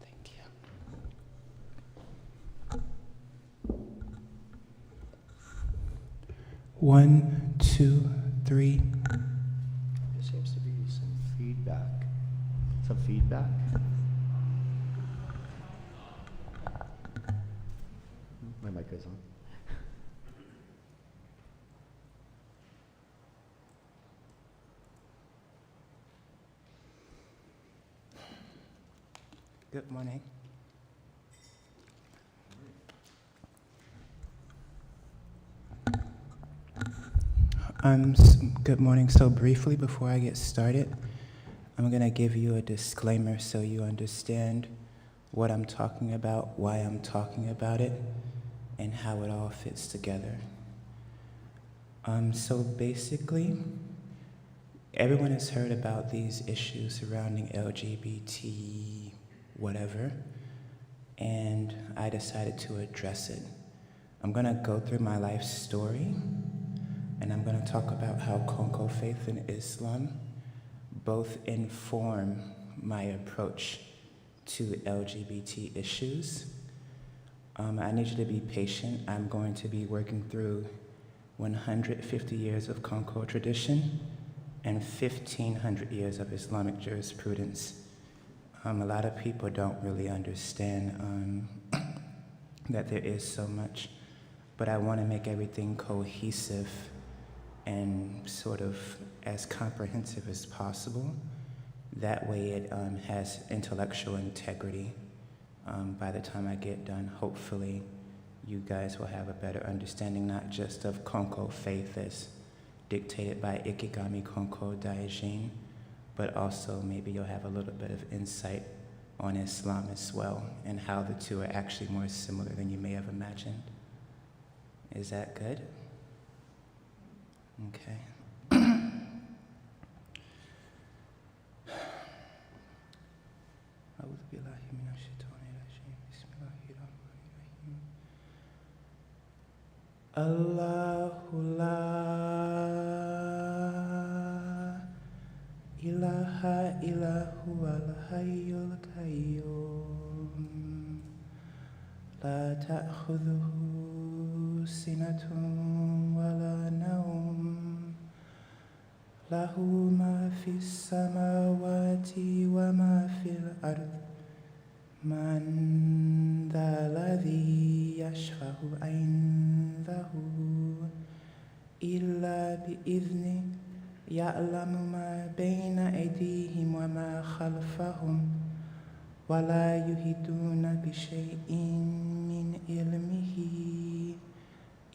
Thank you. 1, 2, 3. There seems to be some feedback. Some feedback? My mic is on. Good morning. Good morning. So briefly, before I get started, I'm going to give you a disclaimer so you understand what I'm talking about, why I'm talking about it, and how it all fits together. So basically, everyone has heard about these issues surrounding LGBT whatever, and I decided to address it. I'm going to go through my life story, and I'm going to talk about how Konko faith and Islam both inform my approach to LGBT issues. I need you to be patient. I'm going to be working through 150 years of Konko tradition and 1,500 years of Islamic jurisprudence. A lot of people don't really understand that there is so much, but I want to make everything cohesive and sort of as comprehensive as possible. That way it has intellectual integrity. By the time I get done, hopefully you guys will have a better understanding, not just of Konko faith as dictated by Ikigami Konko Daijin, but also maybe you'll have a little bit of insight on Islam as well, and how the two are actually more similar than you may have imagined. Is that good? Okay. Allahu la ilaha illahu al-hayyul qayyum la ta'khudhuhu sinatun wa la nawm lahu ma fis samawati wa ma fil ard man dha alladhi yashfa'u 'indahu illa bi'idhnihi ya'lamu ma bayna aydihim wa ma khalfahum wa la yuhituna bi shay'in min ilmihi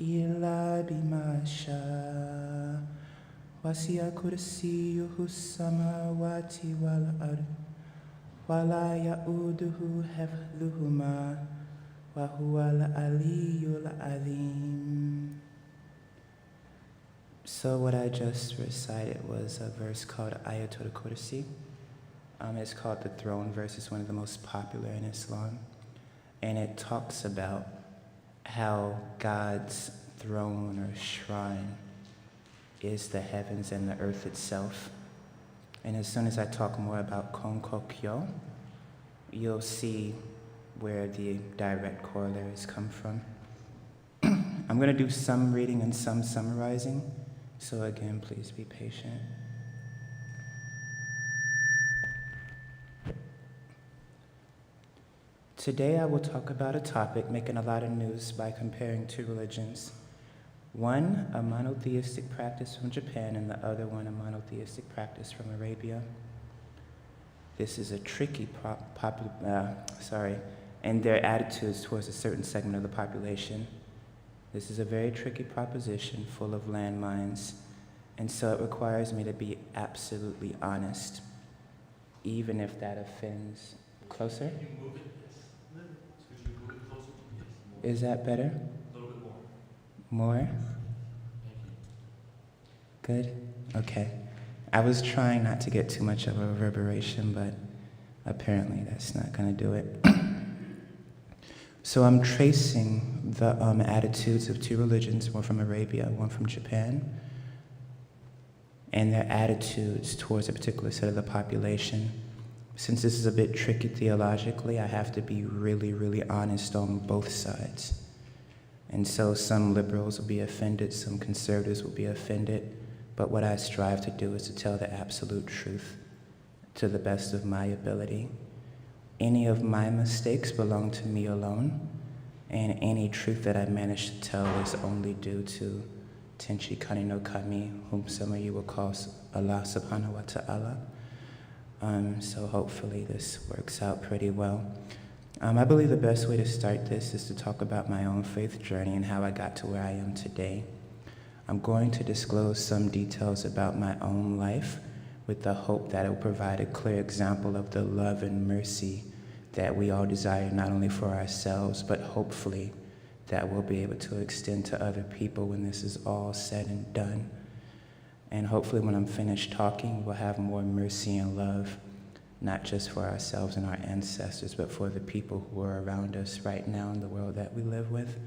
illa bima sha'a wasi'a kursiyyuhu as-samawati wal ard وَلَا يَؤُودُهُ حِفْظُهُمَا وَهُوَ الْعَلِيُّ الْعَظِيمُ. So what I just recited was a verse called Ayatul Kursi. It's called the Throne verse. It's one of the most popular in Islam. And it talks about how God's throne or shrine is the heavens and the earth itself. And as soon as I talk more about Konkokyo, you'll see where the direct corollaries come from. I'm going to do some reading and some summarizing, so again, please be patient. Today I will talk about a topic making a lot of news by comparing two religions. One, a monotheistic practice from Japan, and the other one, a monotheistic practice from Arabia. This is a tricky and their attitudes towards a certain segment of the population. This is a very tricky proposition full of landmines, and so it requires me to be absolutely honest, even if that offends. Closer? Could you move it? Yes. Could you move it closer to me? Yes. Is that better? A little bit more. More? Thank you. Good? Okay. I was trying not to get too much of a reverberation, but apparently that's not going to do it. So I'm tracing the attitudes of two religions, one from Arabia, one from Japan, and their attitudes towards a particular set of the population. Since this is a bit tricky theologically, I have to be really, really honest on both sides. And so some liberals will be offended, some conservatives will be offended, but what I strive to do is to tell the absolute truth to the best of my ability. Any of my mistakes belong to me alone, and any truth that I manage to tell is only due to Tenchi Kani no Kami, whom some of you will call Allah subhanahu wa ta'ala. So hopefully this works out pretty well. I believe the best way to start this is to talk about my own faith journey and how I got to where I am today. I'm going to disclose some details about my own life with the hope that it will provide a clear example of the love and mercy that we all desire, not only for ourselves, but hopefully that we'll be able to extend to other people when this is all said and done. And hopefully when I'm finished talking, we'll have more mercy and love, not just for ourselves and our ancestors, but for the people who are around us right now in the world that we live with.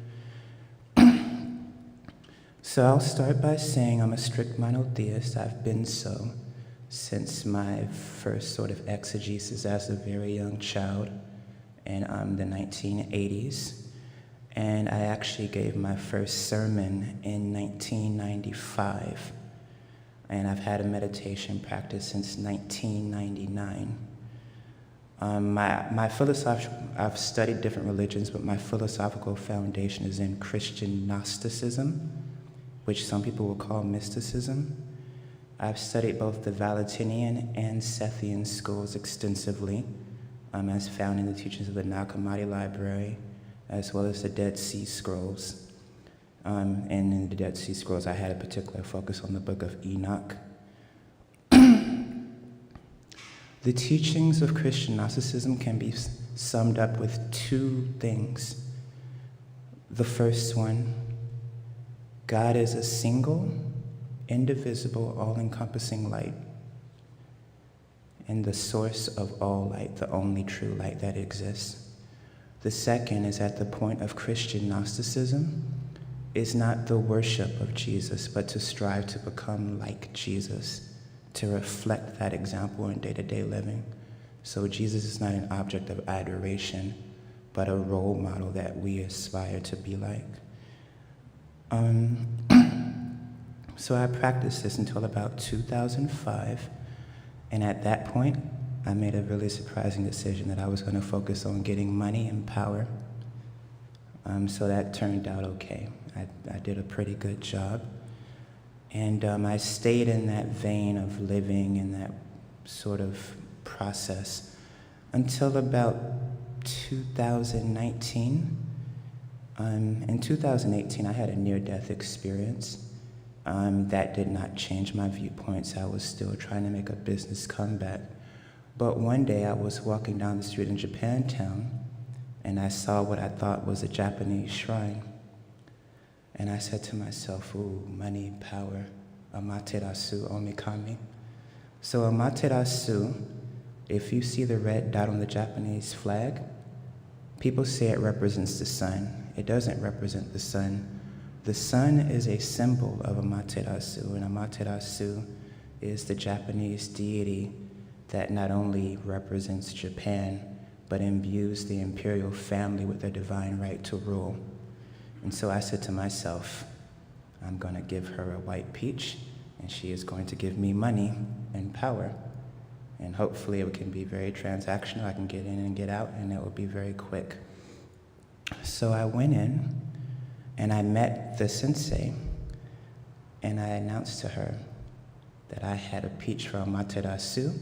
So I'll start by saying I'm a strict monotheist. I've been so since my first sort of exegesis as a very young child in the 1980s. And I actually gave my first sermon in 1995. And I've had a meditation practice since 1999. I've studied different religions, but my philosophical foundation is in Christian Gnosticism, which some people will call mysticism. I've studied both the Valentinian and Sethian schools extensively, as found in the teachings of the Nag Hammadi Library, as well as the Dead Sea Scrolls. And in the Dead Sea Scrolls, I had a particular focus on the Book of Enoch. The teachings of Christian Gnosticism can be summed up with two things. The first one, God is a single, indivisible, all-encompassing light, and the source of all light, the only true light that exists. The second is at the point of Christian Gnosticism is not the worship of Jesus, but to strive to become like Jesus, to reflect that example in day-to-day living. So Jesus is not an object of adoration, but a role model that we aspire to be like. So I practiced this until about 2005, and at that point, I made a really surprising decision that I was going to focus on getting money and power. So that turned out okay. I did a pretty good job. And I stayed in that vein of living in that sort of process until about 2019. In 2018, I had a near-death experience. That did not change my viewpoints. I was still trying to make a business comeback. But one day I was walking down the street in Japantown, and I saw what I thought was a Japanese shrine. And I said to myself, ooh, money, power, amaterasu, omikami. So amaterasu, if you see the red dot on the Japanese flag, people say it represents the sun. It doesn't represent the sun. The sun is a symbol of Amaterasu, and Amaterasu is the Japanese deity that not only represents Japan, but imbues the imperial family with a divine right to rule. And so I said to myself, I'm going to give her a white peach, and she is going to give me money and power. And hopefully it can be very transactional. I can get in and get out, and it will be very quick. So I went in, and I met the sensei, and I announced to her that I had a peach from Amaterasu.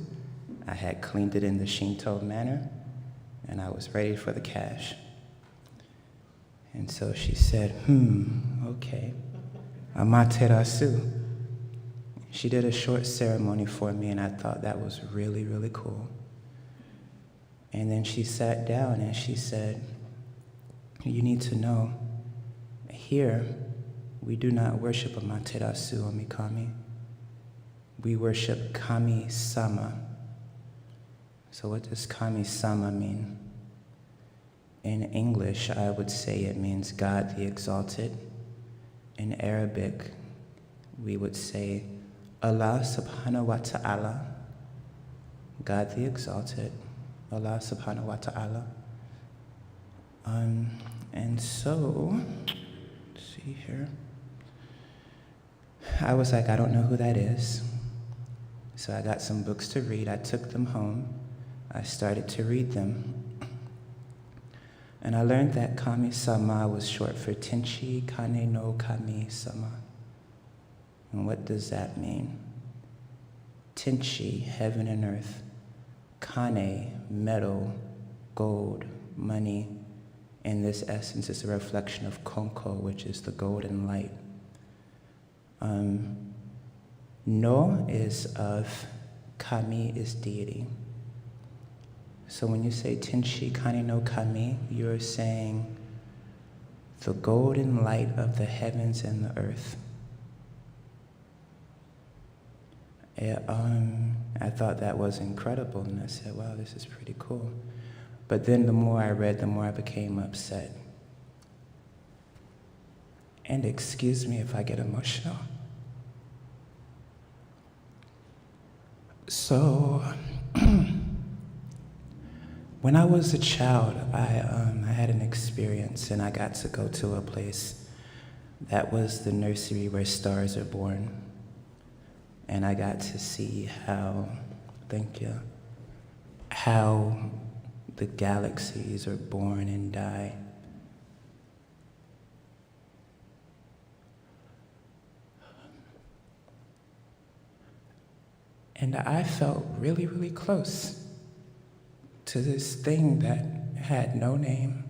I had cleaned it in the Shinto manner, and I was ready for the cash. And so she said, okay, Amaterasu. She did a short ceremony for me, and I thought that was really, really cool. And then she sat down and she said, you need to know, here we do not worship Amaterasu or Mikami. We worship Kami-sama. So what does Kami-sama mean? In English, I would say it means God the Exalted. In Arabic, we would say Allah subhanahu wa ta'ala, God the Exalted, Allah subhanahu wa ta'ala. And so, let's see here. I was like, I don't know who that is. So I got some books to read. I took them home. I started to read them. And I learned that Kami-sama was short for Tenchi Kane no Kami-sama. And what does that mean? Tenchi, heaven and earth. Kane, metal, gold, money. In this essence, it's a reflection of Konko, which is the golden light. No is of Kami is deity. So when you say Tenchi Kane no Kami, you're saying the golden light of the heavens and the earth. I thought that was incredible, and I said, wow, this is pretty cool. But then the more I read, the more I became upset. And excuse me if I get emotional. So, when I was a child, I had an experience, and I got to go to a place that was the nursery where stars are born. And I got to see how the galaxies are born and die. And I felt really, really close to this thing that had no name,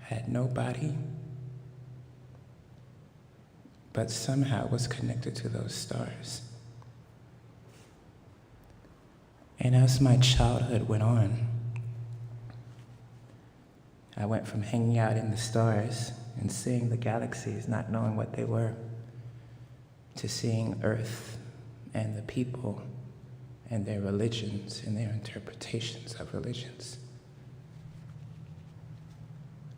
had no body, but somehow was connected to those stars. And as my childhood went on, I went from hanging out in the stars and seeing the galaxies, not knowing what they were, to seeing Earth and the people and their religions and their interpretations of religions.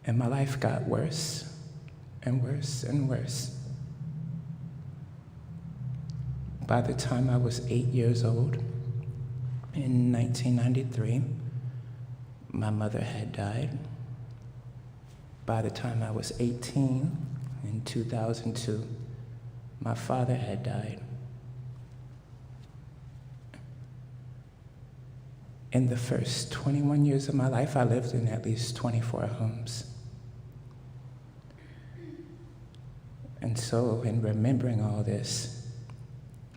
And my life got worse and worse and worse. By the time I was 8 years old, in 1993, my mother had died. By the time I was 18, in 2002, my father had died. In the first 21 years of my life, I lived in at least 24 homes. And so, in remembering all this,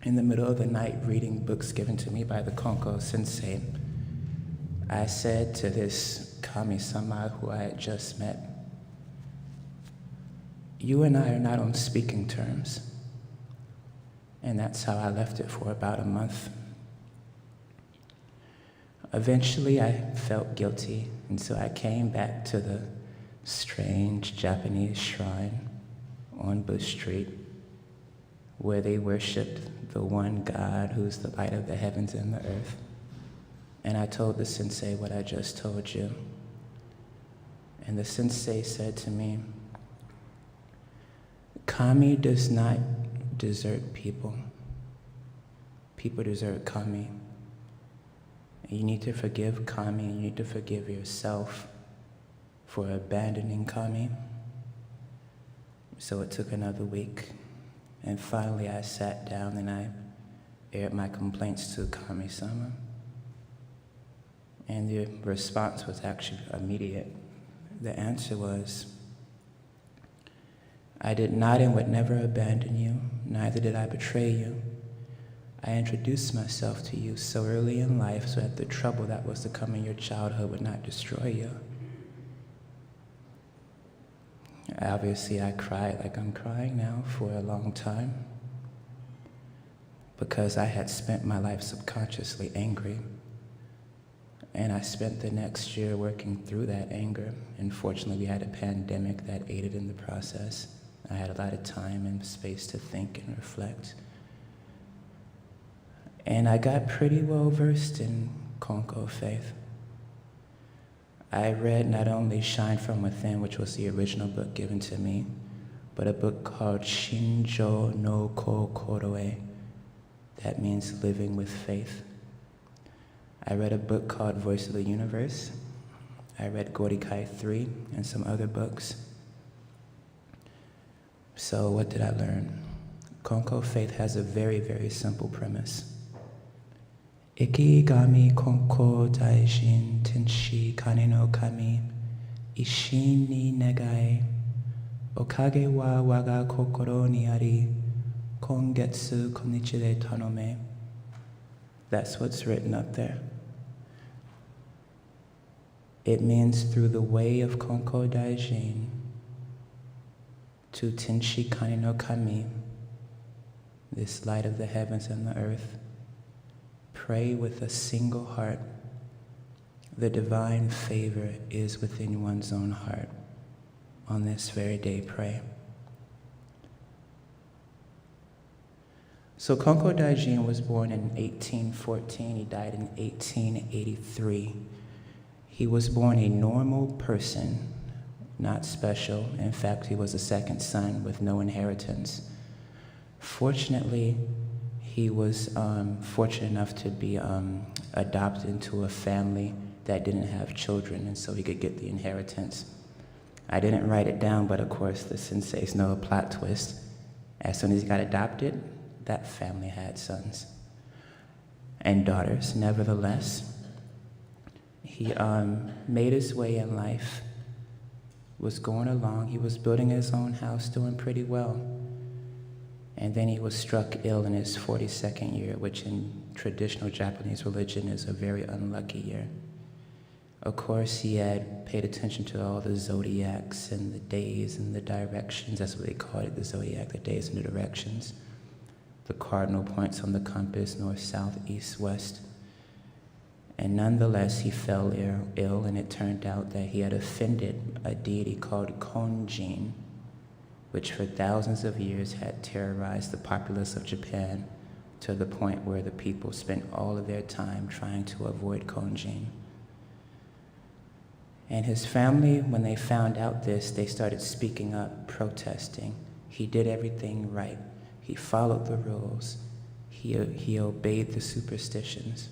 in the middle of the night, reading books given to me by the Konko sensei, I said to this kami-sama who I had just met, "You and I are not on speaking terms." And that's how I left it for about a month. Eventually, I felt guilty, and so I came back to the strange Japanese shrine on Bush Street, where they worshiped the one God who's the light of the heavens and the earth. And I told the sensei what I just told you. And the sensei said to me, "Kami does not desert people. People desert Kami. You need to forgive Kami, and you need to forgive yourself for abandoning Kami." So it took another week, and finally I sat down and I aired my complaints to Kami-sama. And the response was actually immediate. The answer was, "I did not and would never abandon you, neither did I betray you. I introduced myself to you so early in life so that the trouble that was to come in your childhood would not destroy you." Obviously, I cried like I'm crying now for a long time, because I had spent my life subconsciously angry. And I spent the next year working through that anger. Unfortunately, we had a pandemic that aided in the process. I had a lot of time and space to think and reflect. And I got pretty well versed in Konko faith. I read not only Shine From Within, which was the original book given to me, but a book called Shinjo no Kokoroe. That means living with faith. I read a book called Voice of the Universe. I read Gorikai 3 and some other books. So what did I learn? Konko faith has a very, very simple premise. Ikigami konko daijin tenshi kane no kami ishin ni negai okage wa waga kokoro ni ari kongetsu konichide tanome. That's what's written up there. It means through the way of Konko Daijin to Tenshi Kane no Kami, this light of the heavens and the earth, pray with a single heart. The divine favor is within one's own heart. On this very day, pray. So Konko Daijin was born in 1814. He died in 1883. He was born a normal person, not special. In fact, he was a second son with no inheritance. Fortunately, he was fortunate enough to be adopted into a family that didn't have children, and so he could get the inheritance. I didn't write it down, but of course the senseis know a plot twist. As soon as he got adopted, that family had sons and daughters. Nevertheless, he made his way in life, was going along. He was building his own house, doing pretty well. And then he was struck ill in his 42nd year, which in traditional Japanese religion is a very unlucky year. Of course, he had paid attention to all the zodiacs and the days and the directions. That's what they called it, the zodiac, the days and the directions. The cardinal points on the compass, north, south, east, west. And nonetheless, he fell ill, and it turned out that he had offended a deity called Konjin, which for thousands of years had terrorized the populace of Japan to the point where the people spent all of their time trying to avoid Konjin. And his family, when they found out this, they started speaking up, protesting. He did everything right. He followed the rules. He obeyed the superstitions.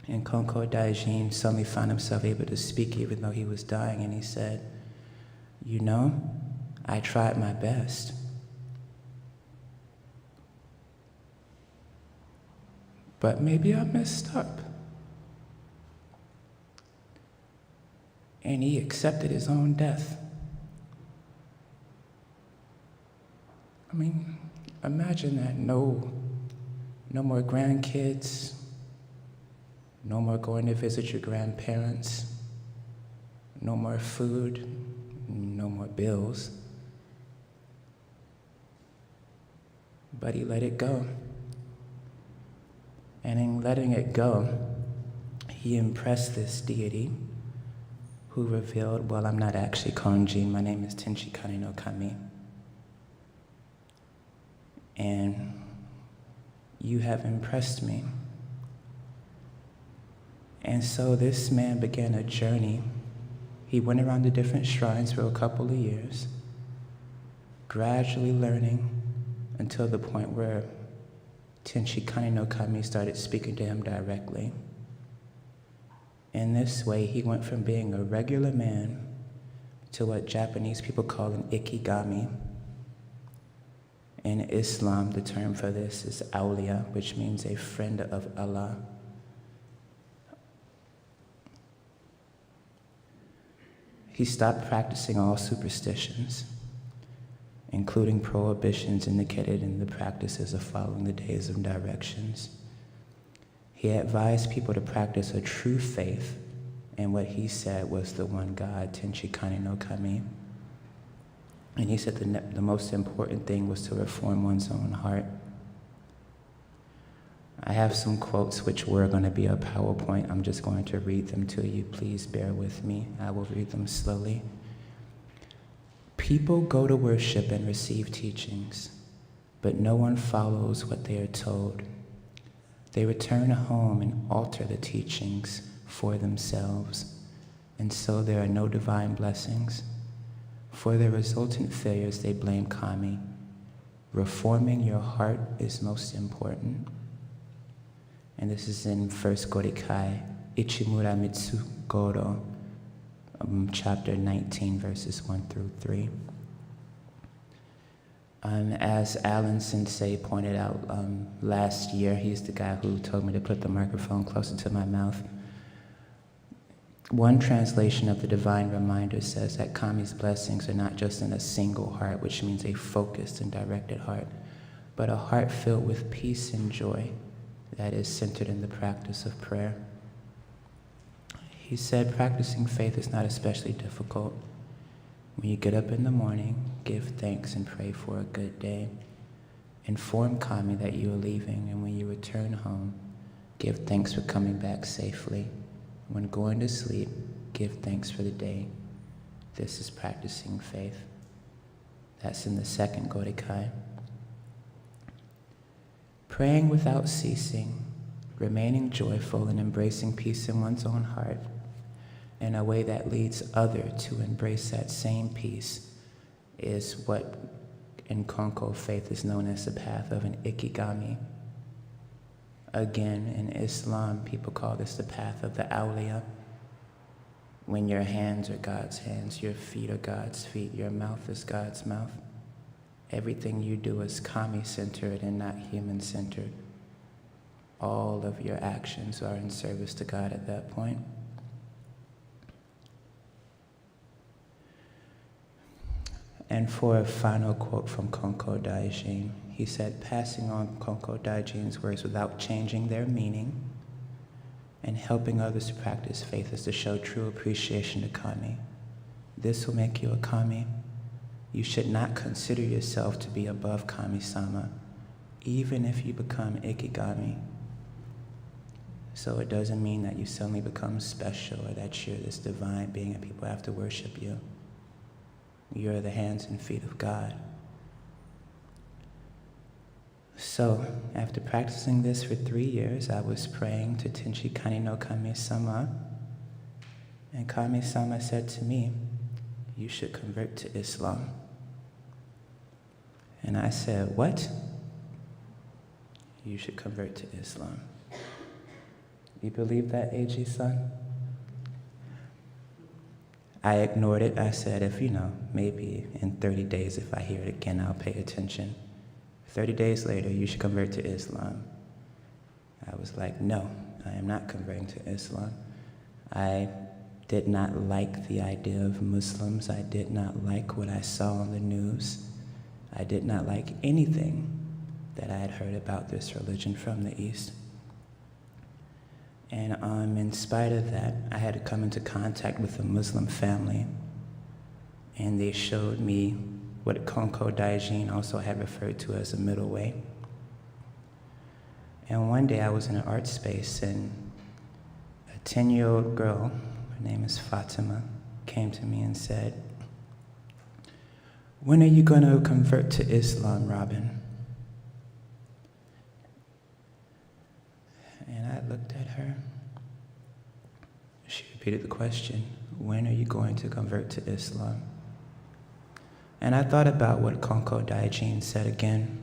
And Konko Daijin suddenly found himself able to speak even though he was dying, and he said, "You know, I tried my best. But maybe I messed up." And he accepted his own death. I mean, imagine that. No more grandkids, no more going to visit your grandparents, no more food, no more bills. But he let it go. And in letting it go, he impressed this deity who revealed, well, I'm not actually Konjin, my name is Tenchi Kane no Kami. And you have impressed me. And so this man began a journey. He went around to different shrines for a couple of years, gradually learning until the point where Tenchi Kane no Kami started speaking to him directly. In this way, he went from being a regular man to what Japanese people call an ikigami. In Islam, the term for this is awliya, which means a friend of Allah. He stopped practicing all superstitions, including prohibitions indicated in the practices of following the days and directions. He advised people to practice a true faith in what he said was the one God, Tenchi Kane no Kami. And he said the most important thing was to reform one's own heart. I have some quotes which were going to be a PowerPoint. I'm just going to read them to you. Please bear with me. I will read them slowly. People go to worship and receive teachings, but no one follows what they are told. They return home and alter the teachings for themselves, and so there are no divine blessings. For their resultant failures, they blame Kami. Reforming your heart is most important. And this is in 1st Gorikai, Ichimura Mitsu Goro, chapter 19, verses 1 through 3. As Alan Sensei pointed out last year, he's the guy who told me to put the microphone closer to my mouth. One translation of the Divine Reminder says that Kami's blessings are not just in a single heart, which means a focused and directed heart, but a heart filled with peace and joy that is centered in the practice of prayer. He said practicing faith is not especially difficult. When you get up in the morning, give thanks and pray for a good day. Inform Kami that you are leaving, and when you return home, give thanks for coming back safely. When going to sleep, give thanks for the day. This is practicing faith. That's in the 2nd Gorikai. praying without ceasing, remaining joyful and embracing peace in one's own heart in a way that leads others to embrace that same peace is what in Konko faith is known as the path of an ikigami. Again, in Islam, people call this the path of the awliya. When your hands are God's hands, your feet are God's feet, your mouth is God's mouth. Everything you do is kami-centered and not human-centered. All of your actions are in service to God at that point. And for a final quote from Konko Daijin, he said, passing on Konko Daijin's words without changing their meaning and helping others to practice faith is to show true appreciation to Kami. This will make you a Kami. You should not consider yourself to be above Kami-sama, even if you become Ikigami. So it doesn't mean that you suddenly become special or that you're this divine being and people have to worship you. You're the hands and feet of God. So, after practicing this for 3 years, I was praying to Tenchi Kani no Kami-sama, and Kami-sama said to me, you should convert to Islam. And I said, what? You should convert to Islam. You believe that, AG-san? I ignored it. I said, if maybe in 30 days, if I hear it again, I'll pay attention. 30 days later, you should convert to Islam. I was like, no, I am not converting to Islam. I did not like the idea of Muslims. I did not like what I saw on the news. I did not like anything that I had heard about this religion from the East. And in spite of that, I had to come into contact with a Muslim family, and they showed me what Konko Daijin also had referred to as a middle way. And one day I was in an art space, and a 10-year-old girl, her name is Fatima, came to me and said, when are you going to convert to Islam, Robin? And I looked at her. She repeated the question, when are you going to convert to Islam? And I thought about what Konko Daijin said again.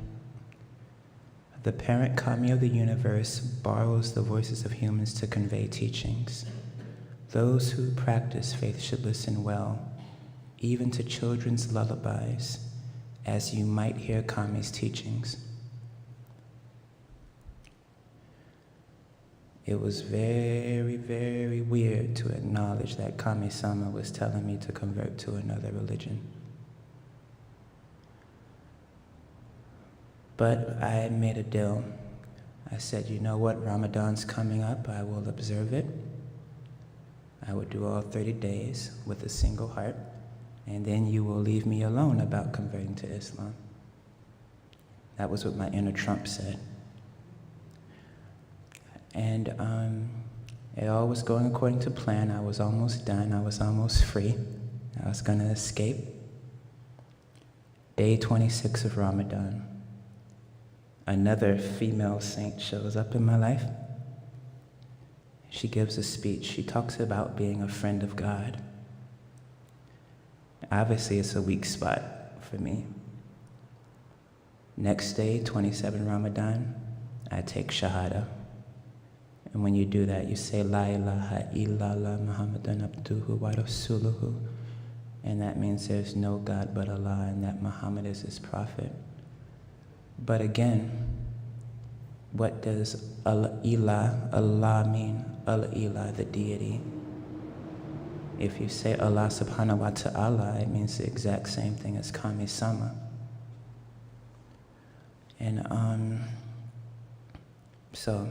The parent kami of the universe borrows the voices of humans to convey teachings. Those who practice faith should listen well, even to children's lullabies, as you might hear kami's teachings. It was very, very weird to acknowledge that Kami-sama was telling me to convert to another religion. But I made a deal. I said, you know what, Ramadan's coming up, I will observe it. I would do all 30 days with a single heart, and then you will leave me alone about converting to Islam. That was what my inner Trump said. And it all was going according to plan. I was almost done. I was almost free. I was going to escape. Day 26 of Ramadan. Another female saint shows up in my life. She gives a speech. She talks about being a friend of God. Obviously, it's a weak spot for me. Next day, 27 Ramadan, I take Shahada. And when you do that, you say, La ilaha illallah Muhammadan abduhu wa rasuluhu. And that means there's no God but Allah and that Muhammad is his prophet. But again, what does Allah mean? Allah, the deity. If you say Allah subhanahu wa ta'ala, it means the exact same thing as Kami-sama. And so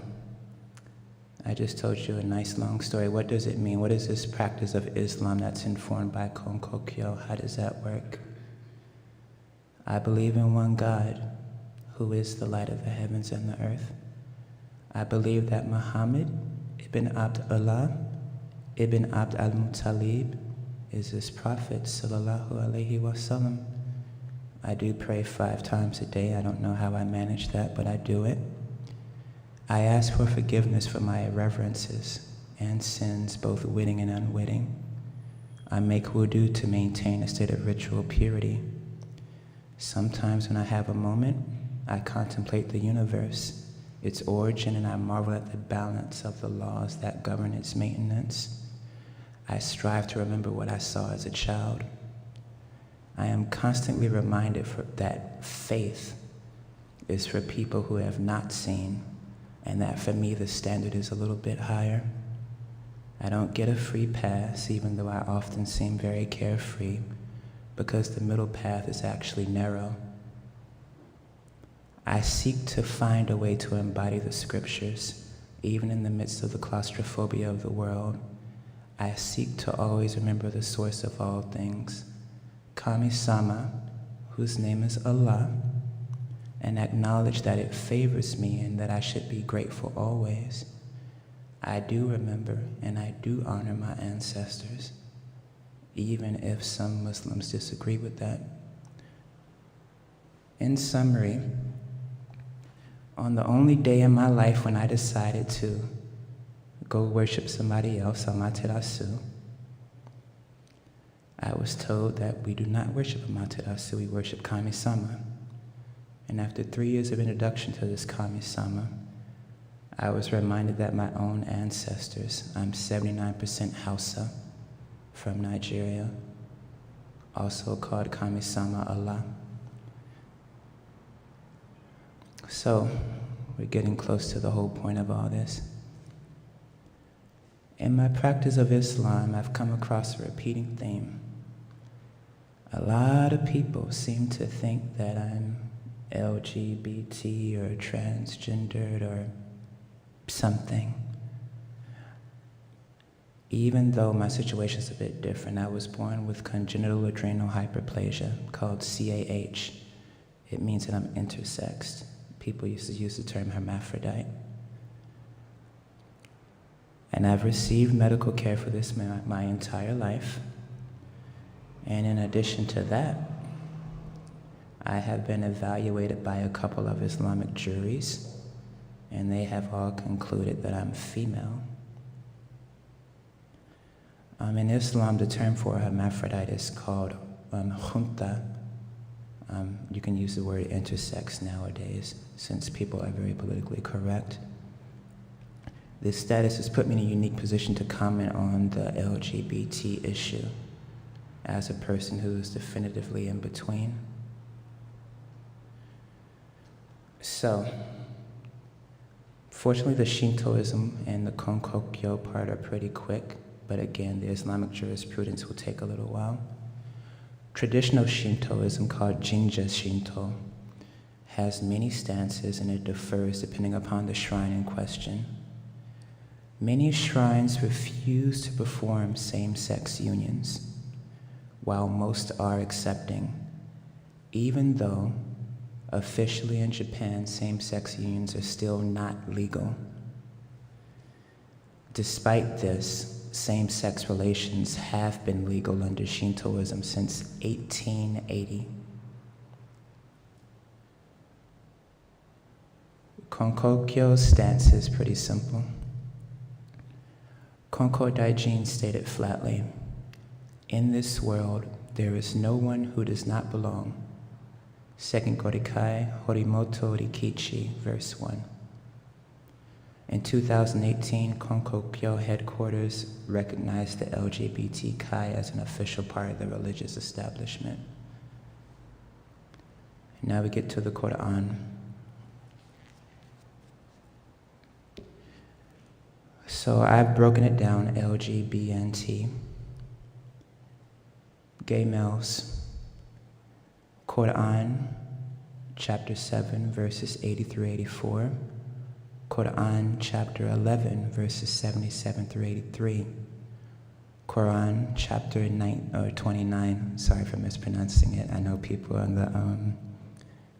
I just told you a nice long story. What does it mean? What is this practice of Islam that's informed by Konko? How does that work? I believe in one God, who is the light of the heavens and the earth. I believe that Muhammad ibn Abdullah ibn Abd al-Muttalib is his prophet, sallallahu alaihi wasallam. I do pray 5 times a day. I don't know how I manage that, but I do it. I ask for forgiveness for my irreverences and sins, both witting and unwitting. I make wudu to maintain a state of ritual purity. Sometimes when I have a moment, I contemplate the universe, its origin, and I marvel at the balance of the laws that govern its maintenance. I strive to remember what I saw as a child. I am constantly reminded that faith is for people who have not seen, and that for me the standard is a little bit higher. I don't get a free pass, even though I often seem very carefree, because the middle path is actually narrow. I seek to find a way to embody the scriptures, even in the midst of the claustrophobia of the world. I seek to always remember the source of all things, Kami-sama, whose name is Allah, and acknowledge that it favors me and that I should be grateful always. I do remember and I do honor my ancestors, even if some Muslims disagree with that. In summary, on the only day in my life when I decided to go worship somebody else, Amaterasu, I was told that we do not worship Amaterasu, we worship Kami-sama. And after 3 years of introduction to this Kami-sama, I was reminded that my own ancestors, I'm 79% Hausa from Nigeria, also called Kami-sama Allah. So, we're getting close to the whole point of all this. In my practice of Islam, I've come across a repeating theme. A lot of people seem to think that I'm LGBT or transgendered or something. Even though my situation is a bit different, I was born with congenital adrenal hyperplasia called CAH. It means that I'm intersexed. People used to use the term hermaphrodite. And I've received medical care for this my entire life. And in addition to that, I have been evaluated by a couple of Islamic juries, and they have all concluded that I'm female. In Islam, the term for a hermaphrodite is called khunta. You can use the word intersex nowadays, since people are very politically correct. This status has put me in a unique position to comment on the LGBT issue as a person who is definitively in between. So, fortunately the Shintoism and the Konko part are pretty quick, but again, the Islamic jurisprudence will take a little while. Traditional Shintoism, called Jinja Shinto, has many stances and it differs depending upon the shrine in question. Many shrines refuse to perform same-sex unions, while most are accepting, even though officially in Japan, same-sex unions are still not legal. Despite this, same-sex relations have been legal under Shintoism since 1880. Konkokyo's stance is pretty simple. Konko Daijin stated flatly, "In this world, there is no one who does not belong." Second Gorikai, Horimoto Rikichi, verse 1. In 2018, Konkokyo headquarters recognized the LGBT Kai as an official part of the religious establishment. Now we get to the Quran. So I've broken it down, LGBNT. Gay males. Quran, chapter 7, verses 80 through 84. Quran, chapter 11, verses 77 through 83. Quran, chapter 29, sorry for mispronouncing it. I know people in the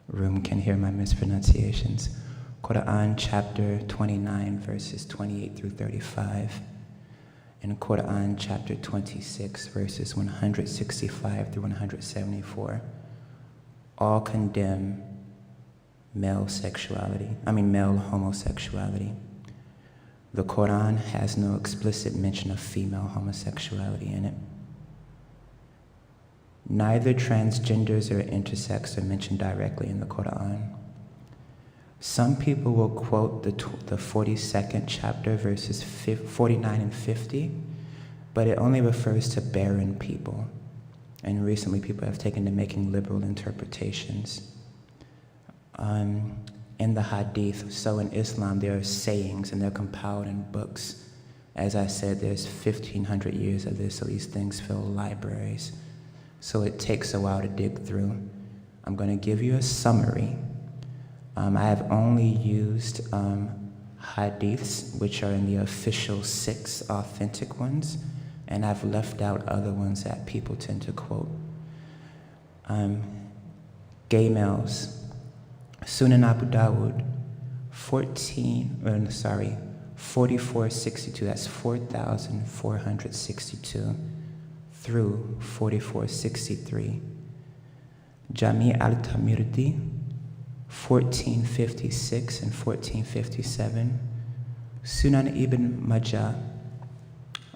room can hear my mispronunciations. Quran, chapter 29, verses 28 through 35. And Quran, chapter 26, verses 165 through 174. All condemn male homosexuality. The Quran has no explicit mention of female homosexuality in it. Neither transgenders or intersex are mentioned directly in the Quran. Some people will quote the 42nd chapter, verses 49 and 50, but it only refers to barren people. And recently people have taken to making liberal interpretations. In the hadith, so in Islam there are sayings and they're compiled in books. As I said, there's 1,500 years of this, so these things fill libraries. So it takes a while to dig through. I'm going to give you a summary. I have only used hadiths, which are in the official 6 authentic ones, and I've left out other ones that people tend to quote. Gay males. Sunan Abu Dawud, 4462, that's 4,462 through 4463. Jami al-Tamirdi, 1456 and 1457. Sunan ibn Majah,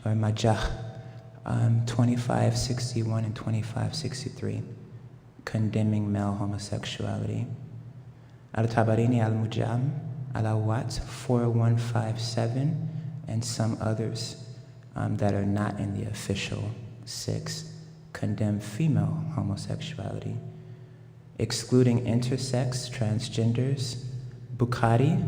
2561 and 2563, condemning male homosexuality. Al-Tabarini al-Mujam, al-Awat, 4157, and some others that are not in the official 6, condemn female homosexuality. Excluding intersex, transgenders, Bukhari,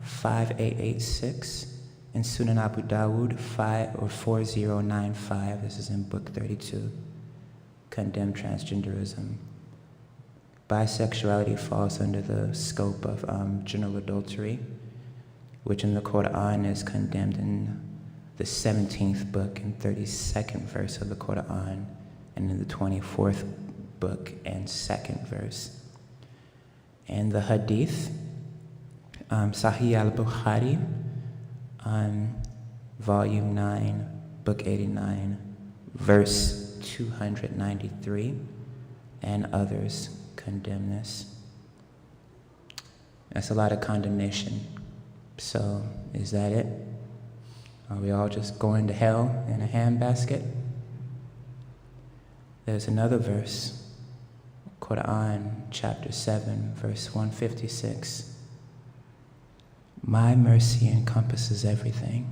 5886, and Sunan Abu Dawud, 4095, this is in book 32, condemn transgenderism. Bisexuality falls under the scope of general adultery, which in the Quran is condemned in the 17th book and 32nd verse of the Quran, and in the 24th book and 2nd verse. And the Hadith, Sahih al-Bukhari, volume 9, book 89, verse 293, and others condemn this. That's a lot of condemnation. So, is that it? Are we all just going to hell in a handbasket? There's another verse, Quran chapter 7, verse 156. My mercy encompasses everything.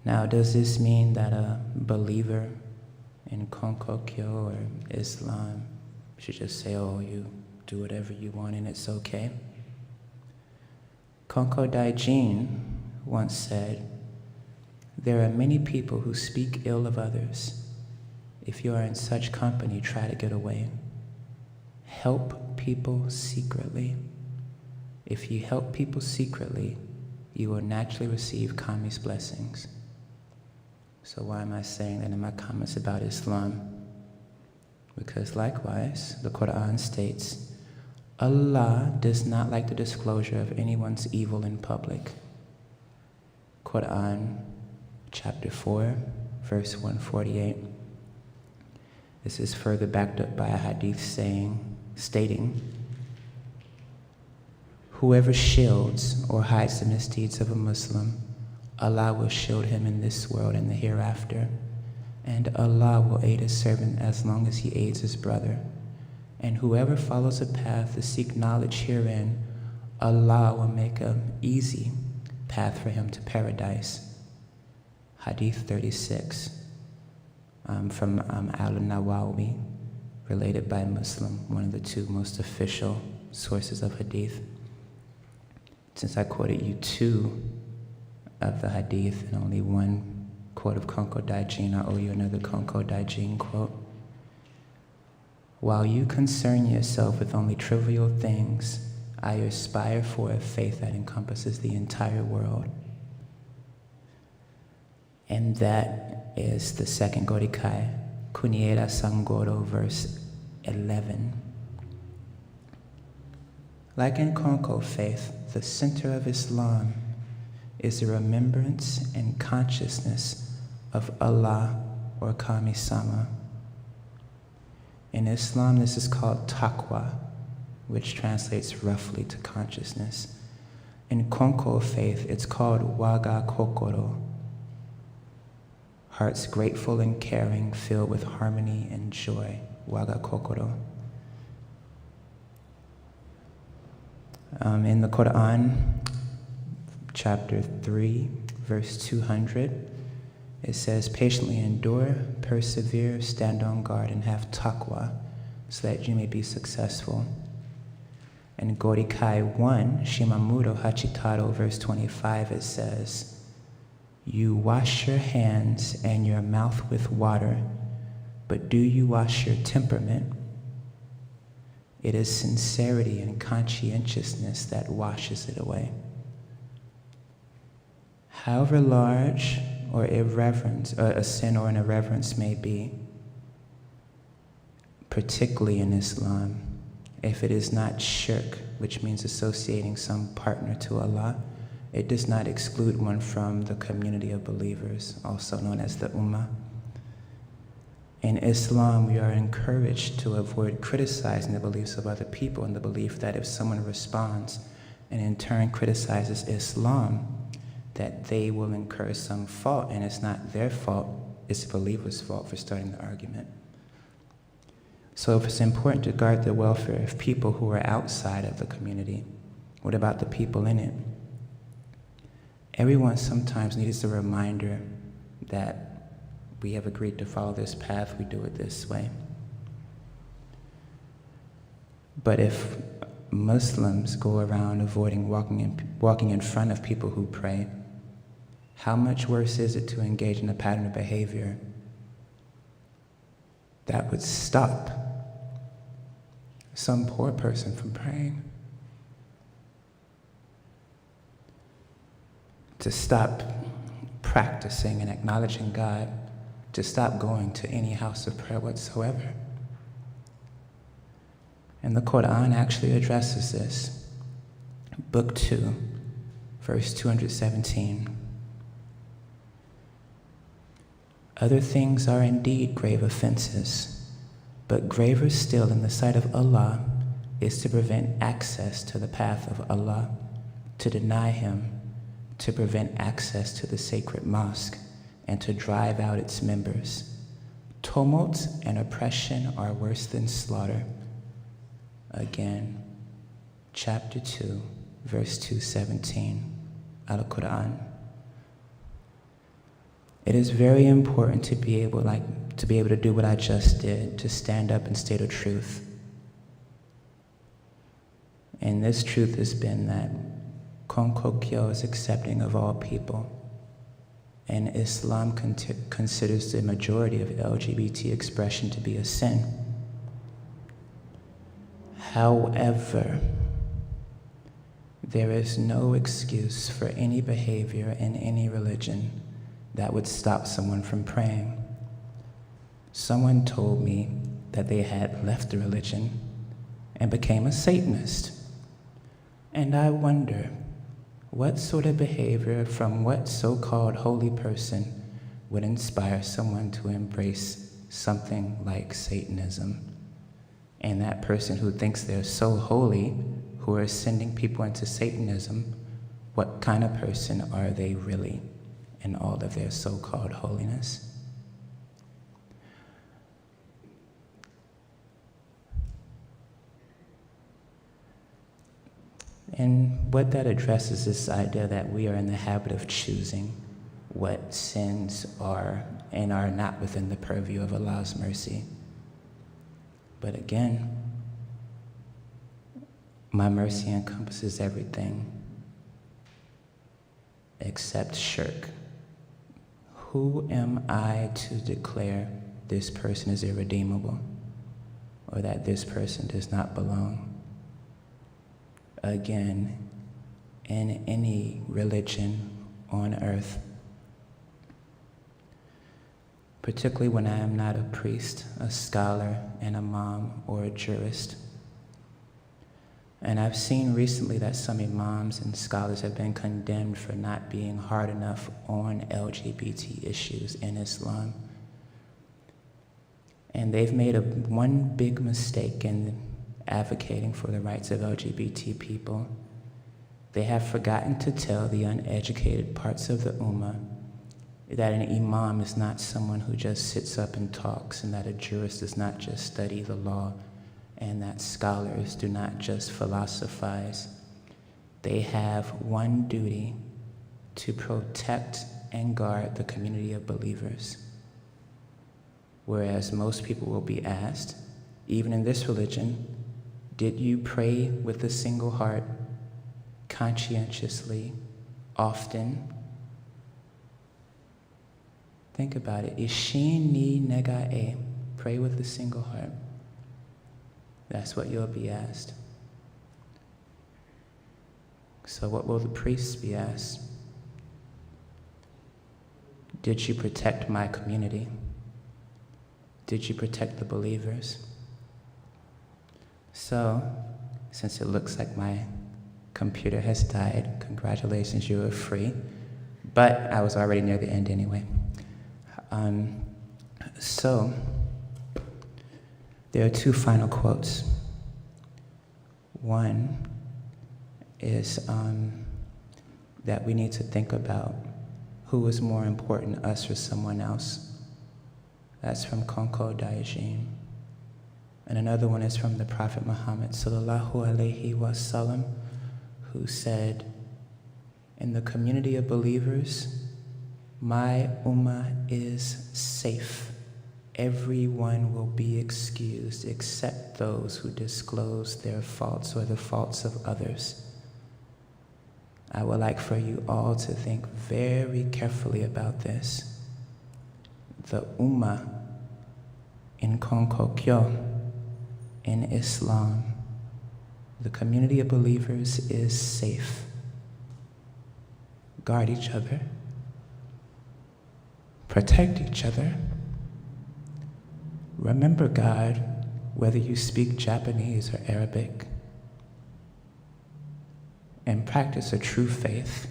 Now, does this mean that a believer in Konko or Islam should just say, oh, you do whatever you want and it's okay? Konko Daijin once said, there are many people who speak ill of others. If you are in such company, try to get away. Help people secretly. If you help people secretly, you will naturally receive Kami's blessings. So why am I saying that in my comments about Islam? Because likewise, the Quran states, Allah does not like the disclosure of anyone's evil in public. Quran chapter 4, verse 148. This is further backed up by a hadith stating, whoever shields or hides the misdeeds of a Muslim, Allah will shield him in this world and the hereafter, and Allah will aid his servant as long as he aids his brother. And whoever follows a path to seek knowledge herein, Allah will make an easy path for him to paradise. Hadith 36, from Al-Nawawi, related by Muslim, one of the 2 most official sources of hadith. Since I quoted you 2 of the hadith and only 1 quote of Konko Daijin, I owe you another Konko Daijin quote. While you concern yourself with only trivial things, I aspire for a faith that encompasses the entire world. And that is the 2nd Gorikai, Kuniera Sangoro, verse 11. Like in Konko faith, the center of Islam is the remembrance and consciousness of Allah or Kami-sama. In Islam, this is called taqwa, which translates roughly to consciousness. In Konko faith, it's called waga kokoro, hearts grateful and caring, filled with harmony and joy, waga kokoro. In the Quran, chapter 3, verse 200, it says, patiently endure, persevere, stand on guard, and have taqwa, so that you may be successful. In Gorikai 1, Shimamuro Hachitaro, verse 25, it says, you wash your hands and your mouth with water, but do you wash your temperament? It is sincerity and conscientiousness that washes it away. However large or irreverence, or a sin or an irreverence may be, particularly in Islam, if it is not shirk, which means associating some partner to Allah, it does not exclude one from the community of believers, also known as the Ummah. In Islam, we are encouraged to avoid criticizing the beliefs of other people in the belief that if someone responds and in turn criticizes Islam, that they will incur some fault, and it's not their fault, it's the believer's fault for starting the argument. So if it's important to guard the welfare of people who are outside of the community, what about the people in it? Everyone sometimes needs a reminder that we have agreed to follow this path, we do it this way. But if Muslims go around avoiding walking in front of people who pray, how much worse is it to engage in a pattern of behavior that would stop some poor person from praying? To stop practicing and acknowledging God, to stop going to any house of prayer whatsoever. And the Quran actually addresses this. Book 2, verse 217. Other things are indeed grave offenses, but graver still in the sight of Allah is to prevent access to the path of Allah, to deny Him, to prevent access to the sacred mosque, and to drive out its members. Tumult and oppression are worse than slaughter. Again, chapter 2, verse 217, Al-Quran. It is very important to be able to do what I just did, to stand up and state a truth. And this truth has been that Konko is accepting of all people, and Islam considers the majority of LGBT expression to be a sin. However, there is no excuse for any behavior in any religion that would stop someone from praying. Someone told me that they had left the religion and became a Satanist. And I wonder, what sort of behavior from what so-called holy person would inspire someone to embrace something like Satanism? And that person who thinks they're so holy, who are sending people into Satanism, what kind of person are they really in all of their so-called holiness? And what that addresses is this idea that we are in the habit of choosing what sins are and are not within the purview of Allah's mercy. But again, my mercy encompasses everything except shirk. Who am I to declare this person is irredeemable or that this person does not belong? Again, in any religion on earth, particularly when I am not a priest, a scholar, an imam, or a jurist. And I've seen recently that some imams and scholars have been condemned for not being hard enough on LGBT issues in Islam. And they've made one big mistake in advocating for the rights of LGBT people. They have forgotten to tell the uneducated parts of the Ummah that an imam is not someone who just sits up and talks, and that a jurist does not just study the law, and that scholars do not just philosophize. They have one duty: to protect and guard the community of believers. Whereas most people will be asked, even in this religion, did you pray with a single heart, conscientiously, often? Think about it. Ishin ni nega'e. Pray with a single heart. That's what you'll be asked. So what will the priests be asked? Did you protect my community? Did you protect the believers? So, since it looks like my computer has died, congratulations, you are free. But I was already near the end anyway. So, there are two final quotes. One is that we need to think about who is more important, us or someone else. That's from Konko Daijin. And another one is from the Prophet Muhammad sallallahu alaihi wasallam, who said, in the community of believers, my ummah is safe. Everyone will be excused except those who disclose their faults or the faults of others. I would like for you all to think very carefully about this. The ummah in Konko Kyo, in Islam, the community of believers is safe. Guard each other. Protect each other. Remember God, whether you speak Japanese or Arabic. And practice a true faith,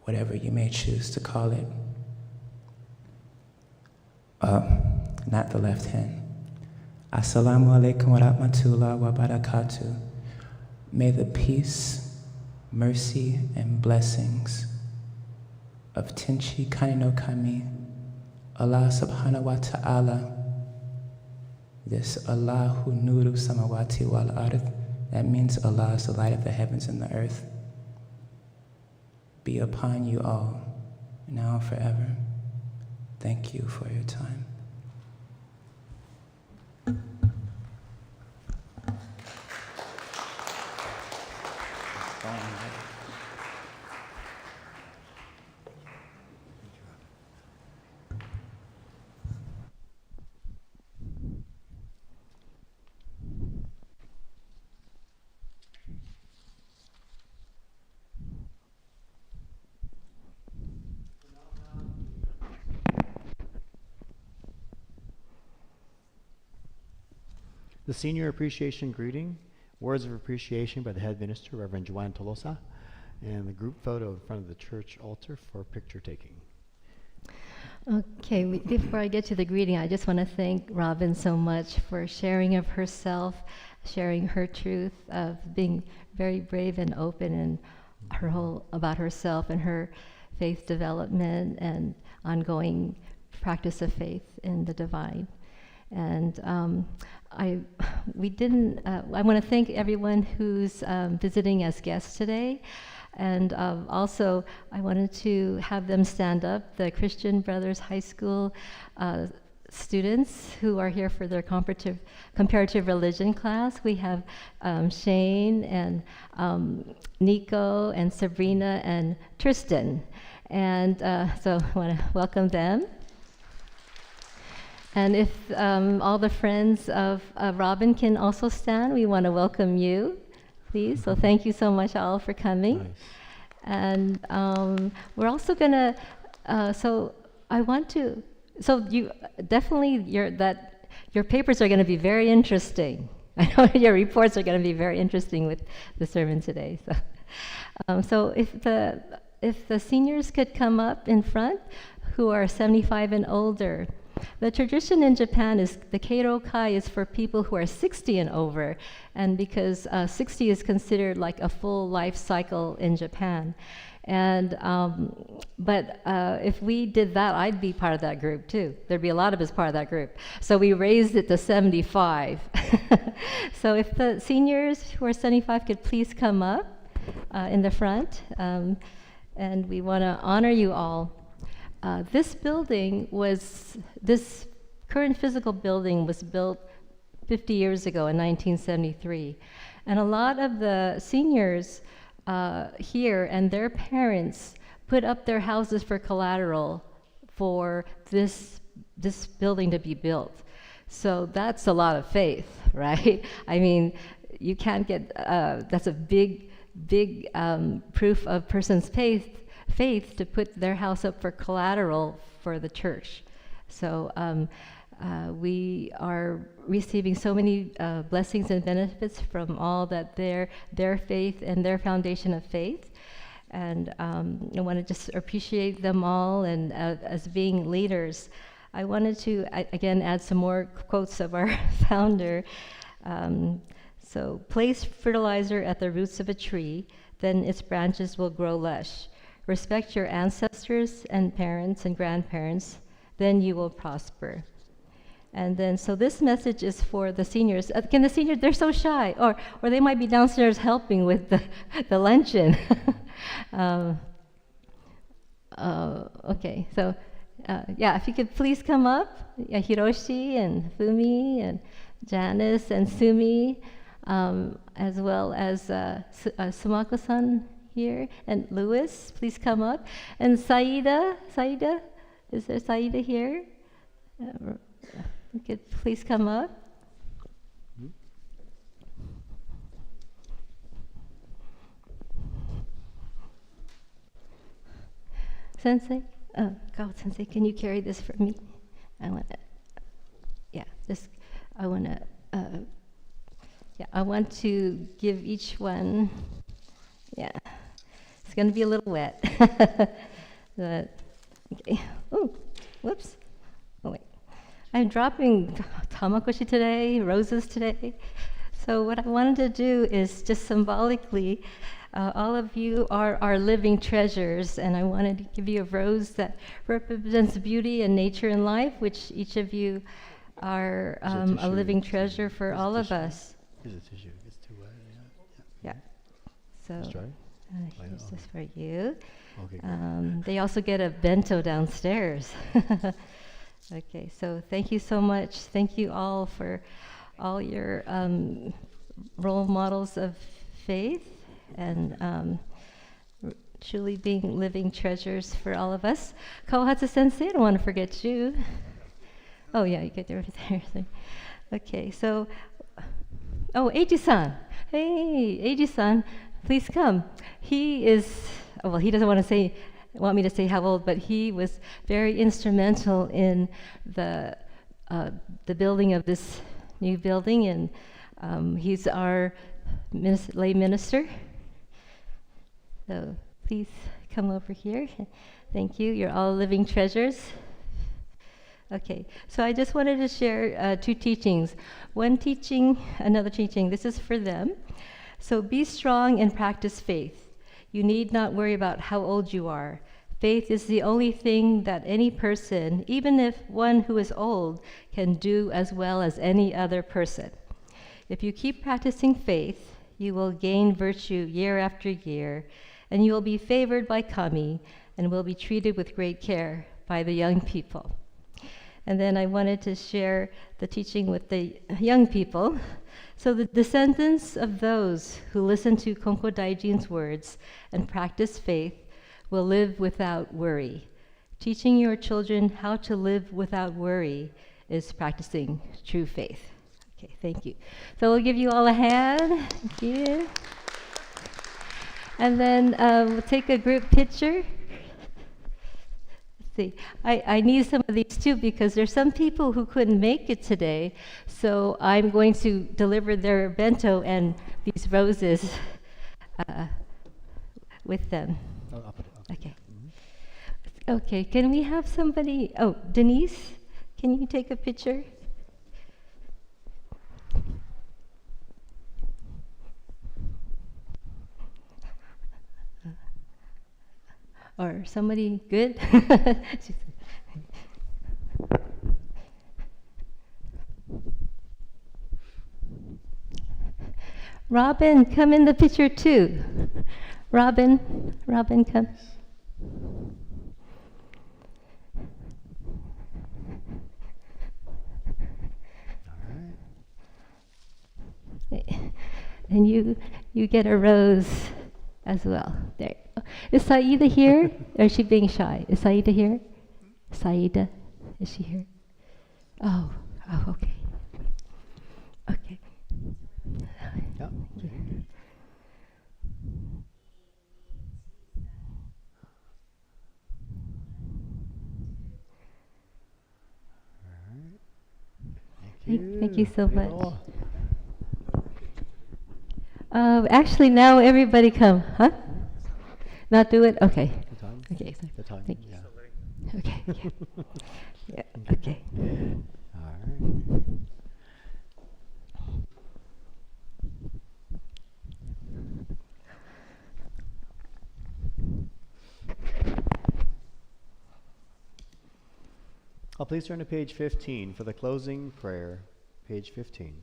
whatever you may choose to call it. Not the left hand. Assalamu alaikum wa rahmatullah wa barakatuh. May the peace, mercy, and blessings of Tenchi Kane no Kami, Allah subhanahu wa ta'ala, this Allahu nuru samawati wal ard, that means Allah is the light of the heavens and the earth, be upon you all, now and forever. Thank you for your time. The Senior Appreciation Greeting, words of appreciation by the head minister, Reverend Juan Tolosa, and the group photo in front of the church altar for picture taking. Okay, before I get to the greeting, I just want to thank Robin so much for sharing of herself, sharing her truth, of being very brave and open and about herself and her faith development and ongoing practice of faith in the divine. And I want to thank everyone who's visiting as guests today. And also, I wanted to have them stand up, the Christian Brothers High School students who are here for their comparative religion class. We have Shane and Nico and Sabrina and Tristan. And so I want to welcome them. And if all the friends of Robin can also stand, we want to welcome you, please. So thank you so much all for coming. Nice. And we're also going to, you definitely, your papers are going to be very interesting. I know your reports are going to be very interesting with the sermon today. So if the seniors could come up in front, who are 75 and older. The tradition in Japan is the Keiro Kai is for people who are 60 and over, and because 60 is considered like a full life cycle in Japan. And but if we did that, I'd be part of that group too. There'd be a lot of us part of that group. So we raised it to 75. So if the seniors who are 75 could please come up in the front, and we want to honor you all. This current physical building was built 50 years ago in 1973. And a lot of the seniors here and their parents put up their houses for collateral for this building to be built. So that's a lot of faith, right? I mean, you can't get, that's a big proof of person's faith to put their house up for collateral for the church. So we are receiving so many blessings and benefits from all that their faith and their foundation of faith. And I want to just appreciate them all, and as being leaders, I wanted to again add some more quotes of our founder. So place fertilizer at the roots of a tree, then its branches will grow lush. Respect your ancestors and parents and grandparents, then you will prosper. And then, so this message is for the seniors. Again, the seniors, they're so shy, or they might be downstairs helping with the luncheon. Okay, so yeah, if you could please come up, Hiroshi and Fumi and Janice and Sumi, as well as Sumako-san here, and Louis, please come up. And Saida, is there Saida here? You could please come up. Sensei, Kao Sensei, can you carry this for me? I want to, I want to give each one, it's going to be a little wet. Okay. Oh, whoops. Oh, wait. I'm dropping tamakoshi today, roses today. So what I wanted to do is just symbolically, all of you are our living treasures, and I wanted to give you a rose that represents beauty and nature and life, which each of you are a living treasure for all of us. Here's a tissue. It's too wet. Yeah. So Just try. here's this for you. Okay. They also get a bento downstairs. Okay, so thank you so much. Thank you all for all your role models of faith, and truly being living treasures for all of us. Kawahatsu Sensei, I don't want to forget you. Oh yeah, you get over there. Okay, so, Eiji-san. Hey, Eiji-san, please come. He is, well, he doesn't want me to say how old, but he was very instrumental in the building of this new building, and he's our lay minister. So please come over here. Thank you. You're all living treasures. Okay, so I just wanted to share two teachings. One teaching, another teaching. This is for them. So be strong and practice faith. You need not worry about how old you are. Faith is the only thing that any person, even if one who is old, can do as well as any other person. If you keep practicing faith, you will gain virtue year after year, and you will be favored by kami, and will be treated with great care by the young people. And then I wanted to share the teaching with the young people. So the descendants of those who listen to Konko Daijin's words and practice faith will live without worry. Teaching your children how to live without worry is practicing true faith. Okay, thank you. So we'll give you all a hand. Thank you. And then we'll take a group picture. See, I need some of these too, because there's some people who couldn't make it today, so I'm going to deliver their bento and these roses with them. Oh, I'll put it. Okay. Okay, can we have somebody, Denise, Can you take a picture? Or somebody good? Robin, come in the picture too. Robin, come. And you get a rose as well. There. Is Saida here? Or is she being shy? Is Saida here? Saida, is she here? Oh, okay. Okay. Yeah. Thank you so much. Beautiful. Actually, now everybody come, huh? Not do it? Okay. The time? Okay. So The time, thank you. yeah. Okay. Yeah. Yeah. Okay. All right. Please turn to page 15 for the closing prayer. Page 15.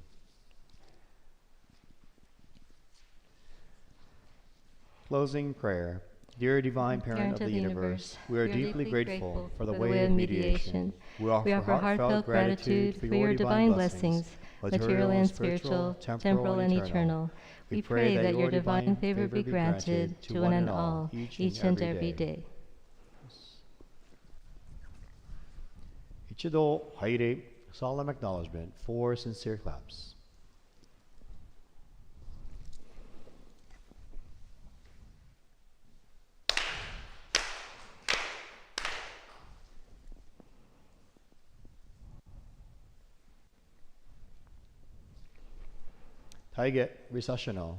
Closing prayer. Dear Divine Parent of the Universe, we are deeply grateful for the way of mediation. We offer heartfelt gratitude for your divine blessings, material and spiritual, temporal and eternal. We pray that your divine favor be granted to one and all, each and every day. Ichido Haire, solemn acknowledgement, 4 sincere claps. Taige, recessional.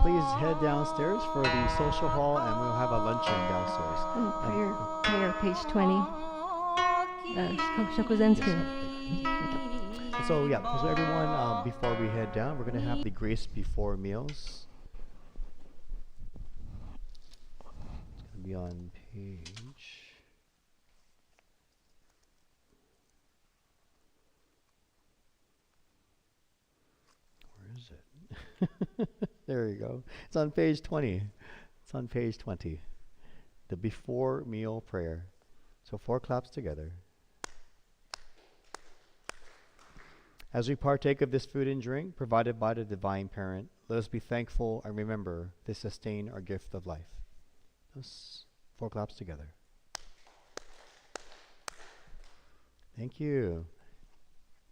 Please head downstairs for the social hall, and we'll have a luncheon downstairs. Prayer, page 20. 食前作る。So yeah, so everyone, before we head down, we're going to have the grace before meals. It's going to be on page. Where is it? There you go. It's on page 20. It's on page 20. The before meal prayer. So 4 claps together. As we partake of this food and drink provided by the Divine Parent, let us be thankful and remember to sustain our gift of life. Those 4 claps together. Thank you.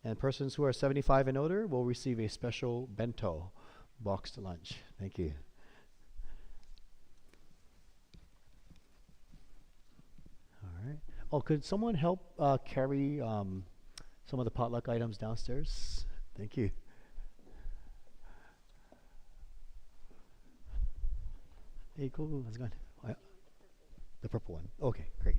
And persons who are 75 and older will receive a special bento boxed lunch. Thank you. All right. Oh, could someone help carry some of the potluck items downstairs? Thank you. Hey, cool. How's it going? The purple one. Okay, great.